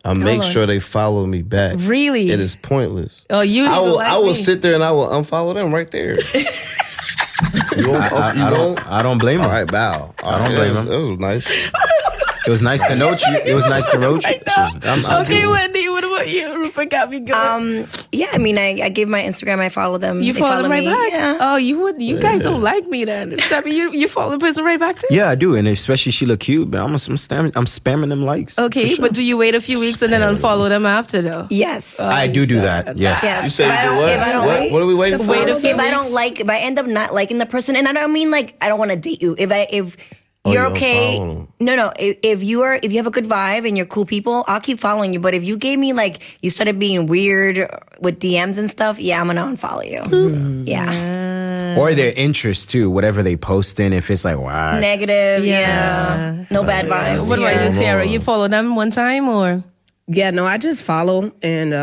I make sure they follow me back. Really? It is pointless. Oh, you I will. like I will me. sit there and I will unfollow them right there. You won't? You won't? I don't blame All them. right, bow. I don't blame that him. was nice. It was nice to know you. It was nice to know you. Okay, Wendy, what about you? Rupert got me good. Yeah, I mean, I gave my Instagram. I follow them. You they follow them right me. back? Yeah. Oh, you guys don't like me then. Sabby, you follow the person right back too? Yeah, I do, and especially she look cute. But I'm spamming them likes. Okay, but do you wait a few weeks and then unfollow them after though? Yes. I do that. Yes. Yeah. You say If I you don't- do what? if I don't What? like- What are we waiting to for? wait a few If I don't weeks. like, if I end up not liking the person, and I don't mean like I don't want to date you. If you're you okay, unfollow them. no. If you have a good vibe and you're cool people, I'll keep following you. But if you gave me like you started being weird with DMs and stuff, yeah, I'm gonna unfollow you. Yeah, Or their interest too, whatever they post in. If it's like, wow, negative. Yeah, no bad vibes. What about you, Yeah. Tiara? You follow them one time or? Yeah, no, I just follow, and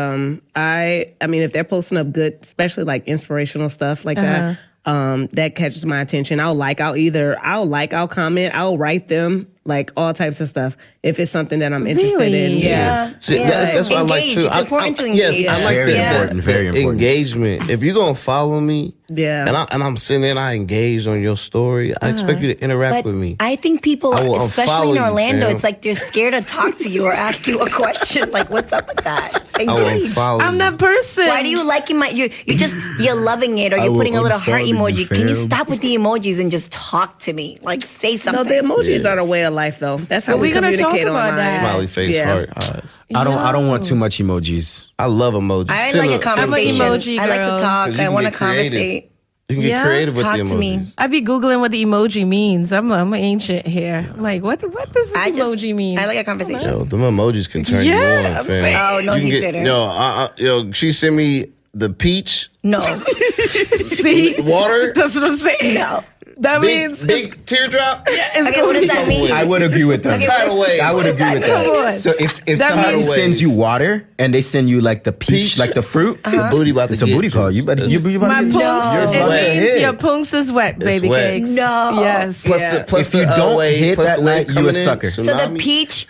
I mean, if they're posting up good, especially like inspirational stuff like that, that catches my attention. I'll comment, I'll write them, like all types of stuff if it's something that I'm interested in. Really? Yeah. See, that's what I like Engage. too. It's important to engage. Yes, I like Very that. important, very important. Engagement. If you're gonna follow me, Yeah. and I'm sitting there and I engage on your story, I expect you to interact But with me. I think people, I will especially unfollow in you, Orlando, fam. it's like they're scared to talk to you or ask you a question. Like, what's up with that? I will Engage. unfollow I'm you. that person. Why do you liking my? You're loving it, or you're will putting a little heart unfollow you, emoji. Can you fam. stop with the emojis and just talk to me? Like, say No, something. the emojis are a way of life, though. That's how Well, we we're gonna talk communicate about online. that. Smiley face, Yeah. heart, eyes. I don't want too much emojis. I love emojis. I Send like a send conversation. emoji I like girl. to talk. 'Cause you I can want to get creative. conversate. You can get Yeah? creative with Talk the to me. emojis. I be googling what the emoji means. I'm ancient here. Like, what does this I just, emoji mean? I like a conversation. Yo, them emojis can turn you Yeah, on, I'm fam. saying. Oh, no, You can he get- didn't. Yo, she sent me the peach No, See, water, that's what I'm saying. no. That big means big teardrop. it's Okay, gonna what does be- that mean? I would agree with them. Tidal wave. I would agree with Come on. that. So if That somebody means- sends you water and they send you like the peach, like the fruit, The booty about to it's a get booty call. You better. You better. My punks, You're it wet. means Yeah. your punks is wet, baby wet. cakes. No. Yes. Plus Yeah. the plus If you the don't wave, hit plus that the wave night, you coming a in, sucker. So the tsunami. peach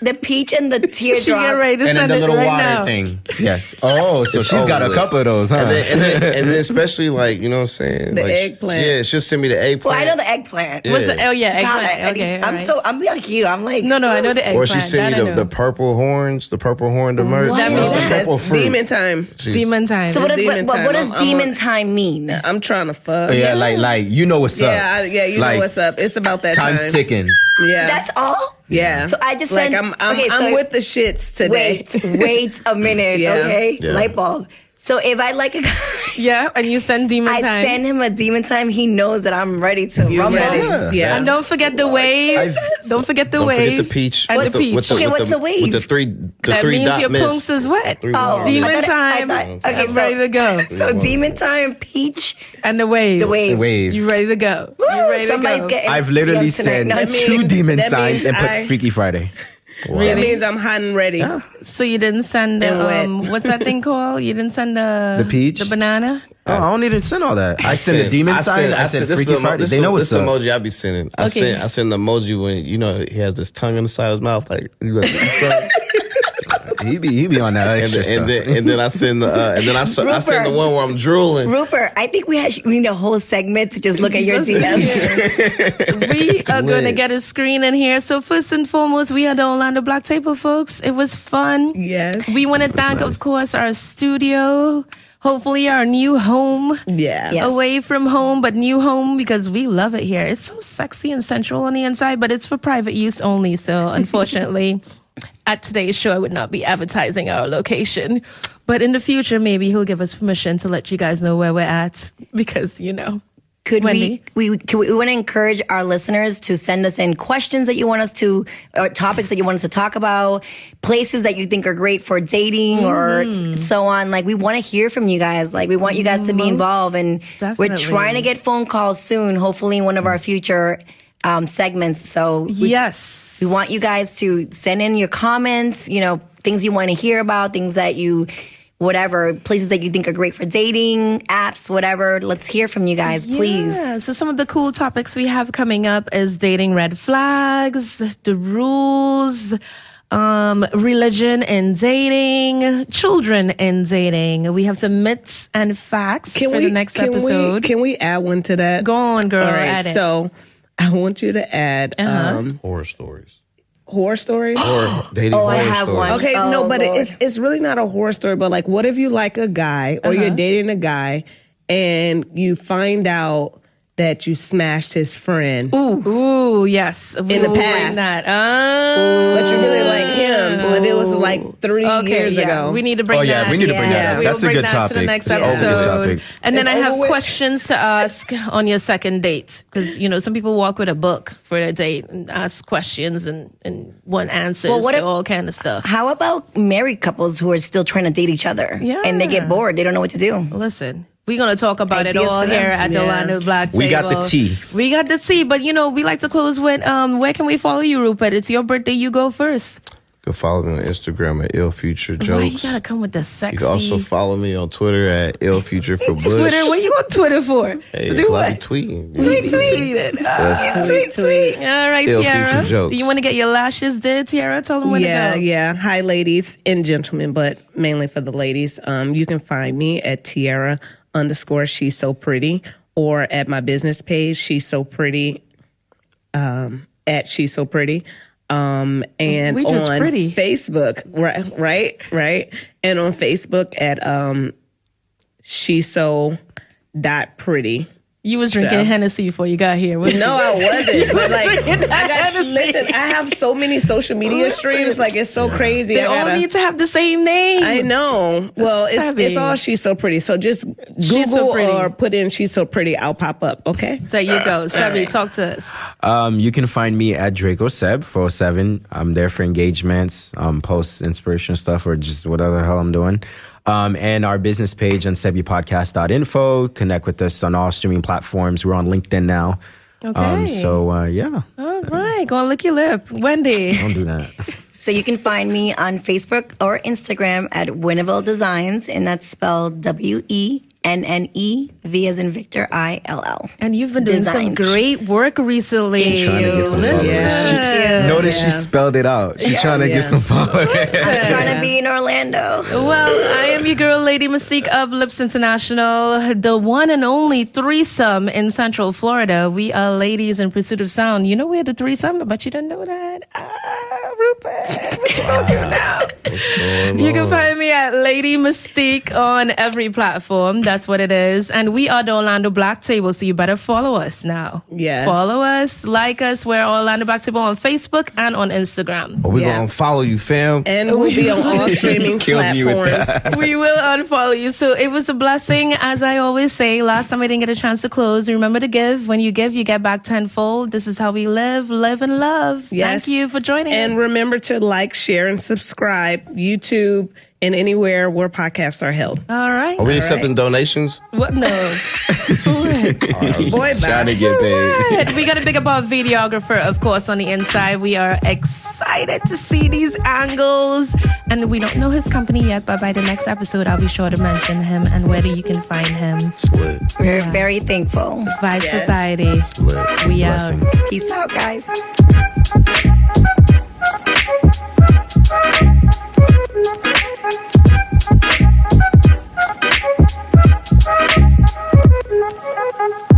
and the She get teardrop. ready to And then send the it little right water now. thing. Yes. Oh, so It's she's got over a with. couple of those, huh? And then especially like, you know what I'm saying? The like, eggplant. Yeah, she'll send me the eggplant. Well, I know the eggplant. Yeah. What's the, oh yeah, God, eggplant. Okay, all right. I'm like you. I'm like No, I know the eggplant. Or she sent That I me know. the purple horns, the purple horn, the merch. What That is means that? That's Purple fruit. demon time. She's- demon time. So what Demon time. does I'm demon on- time mean? I'm trying to fuck. Yeah, like you know what's up. Yeah, you Like, know what's up. It's about that time. Time's ticking. Yeah. That's all? Yeah. So I just like sent- I'm okay, so- with the shits today. Wait a minute, Yeah. okay? Yeah. Light bulb. So if I like a guy, Yeah, and you send demon I time. send him a demon time, he knows that I'm ready to rumble. ready. Yeah. And don't forget the wave. Don't forget the Don't wave. forget the peach. And with the peach. Okay, what's the wave? With the three That three means dot your miss. punks is wet. Three Oh, dot Demon miss. time. okay, I'm so ready to go. So demon time, peach, And the wave. the wave. Wave. You ready to go? Woo, You ready to somebody's go? getting. I've literally DM'd tonight. sent No, That two means- demon that signs means and put I- Freaky Friday. That means I'm hot and ready. So you didn't send And wet. what's that thing called? You didn't send the peach? the banana? Oh, I don't need to send all that. I send a demon sign. I said this Freaky is the- Friday. this They is- know what's this up. emoji I be sending. Okay. I send the emoji when he has this tongue on the side of his mouth, like he like- He be on that extra stuff. and then I send the I send the one where I'm drooling. Rupert, I think we need a whole segment to just look at your DMs. We are going to lit. get a screen in here. So first and foremost, we are the Orlando Black Table, folks. It was fun. Yes. We want to thank, nice. of course, our studio. Hopefully our new home. Yeah. Yes. Away from home, but new home because we love it here. It's so sexy and sensual on the inside, but it's for private use only. So unfortunately, at today's show, I would not be advertising our location. But in the future, maybe he'll give us permission to let you guys know where we're at because, Could Wendy? we want to encourage our listeners to send us in questions that you want us to, or topics that you want us to talk about, places that you think are great for dating or so on. Like, we want to hear from you guys. Like, we want you guys to be involved, and we're definitely. trying to get phone calls soon, hopefully in one of our future segments. So yes. we want you guys to send in your comments, things you want to hear about, things that whatever, places that you think are great for dating, apps, whatever. Let's hear from you guys, please. Yeah, so some of the cool topics we have coming up is dating red flags, the rules, religion in dating, children in dating. We have some myths and facts for the next episode. Can we add one to that? Go on, girl. All right. Add it. So I want you to add Horror stories. horror stories. Or dating Oh, horror I have stories. one. Okay, Oh, no, but Lord. it's really not a horror story. But like, what if you like a guy or you're dating a guy and you find out that you smashed his friend, Ooh, yes. In the past. That. but you really like him, but it was like 3 years ago? We need to bring Oh, yeah, that. we need to bring that up. We will That's a bring good that to the topic. next That's always a good episode. topic. And then I It's have over with. questions to ask on your second date. Because, some people walk with a book for a date and ask questions and want answers Well, what to if- all kind of stuff. How about married couples who are still trying to date each other? Yeah. And they get bored. They don't know what to do. Listen, we're going to talk about Ideas it all for them. here at the Yeah. Orlando Black Table. We got the tea. We got the tea. But, we like to close with, where can we follow you, Rupert? It's your birthday. You go first. You can follow me on Instagram at illfuturejokes. Why you got to come with the sexy... You can also follow me on Twitter at illfutureforbush. Twitter. What you on Twitter for? Hey, To do I be what? tweeting. Tweet it. That's- Tweet. All right, Ill Tiara. future jokes. Do you want to get your lashes did, Tiara? Tell them where Yeah, to go. yeah. Hi, ladies and gentlemen, but mainly for the ladies. You can find me at Tiara_She's So Pretty, or at my business page, She's So Pretty, at She's So Pretty. And We just on pretty. Facebook, right. And on Facebook at She's So Pretty. You was drinking So. Hennessy before you got here. wasn't No, you? I wasn't. But like, Hennessy. listen, I have so many social media streams. Like, it's so crazy. They I all gotta, need to have the same name. I know. Well, savvy. it's all She's So Pretty. So just She's So Google Pretty. or put in She's So Pretty. I'll pop up. Okay. There you go. Sebi, talk to us. You can find me at Draco Seb 407. I'm there for engagements, post inspirational stuff, or just whatever the hell I'm doing. And our business page on sebupodcast.info. Connect with us on all streaming platforms. We're on LinkedIn now. Okay. Yeah, All right. Go and lick your lip. Wendy. don't do that. So you can find me on Facebook or Instagram at Winneville Designs, and that's spelled WENNE, V as in Victor, ILL. And you've been doing some Designs. great work recently. Trying to get some followers. Listen. Notice she spelled it out. She's trying to get some followers. I'm trying to be in Orlando. Well, I am your girl, Lady Mystique of Lips International, the one and only threesome in Central Florida. We are ladies in pursuit of sound. You know we're the threesome, but you didn't know that. Rupert, what you gonna do now? You can find me at Lady Mystique on every platform. That's what it is. And we are the Orlando Black Table, so you better follow us now. Yes. Follow us, like us. We're Orlando Black Table on Facebook and on Instagram. We're Yeah. going to follow you, fam. And we'll be on all streaming Killed me with platforms. We will unfollow you. So it was a blessing, as I always say. Last time I didn't get a chance to close. Remember to give. When you give, you get back tenfold. This is how we live and love. Yes. Thank you for joining us. And remember to like, share, and subscribe. YouTube and anywhere where podcasts are held. All right. Are we accepting donations? What? No. Boy, Trying to bye. get paid. We got to pick up our videographer, of course, on the inside. We are excited to see these angles. And we don't know his company yet, but by the next episode, I'll be sure to mention him and where you can find him. Slit. We're very thankful. Vibe Yes. Society. Slit. We out. Blessings. Peace out, guys. Thank you.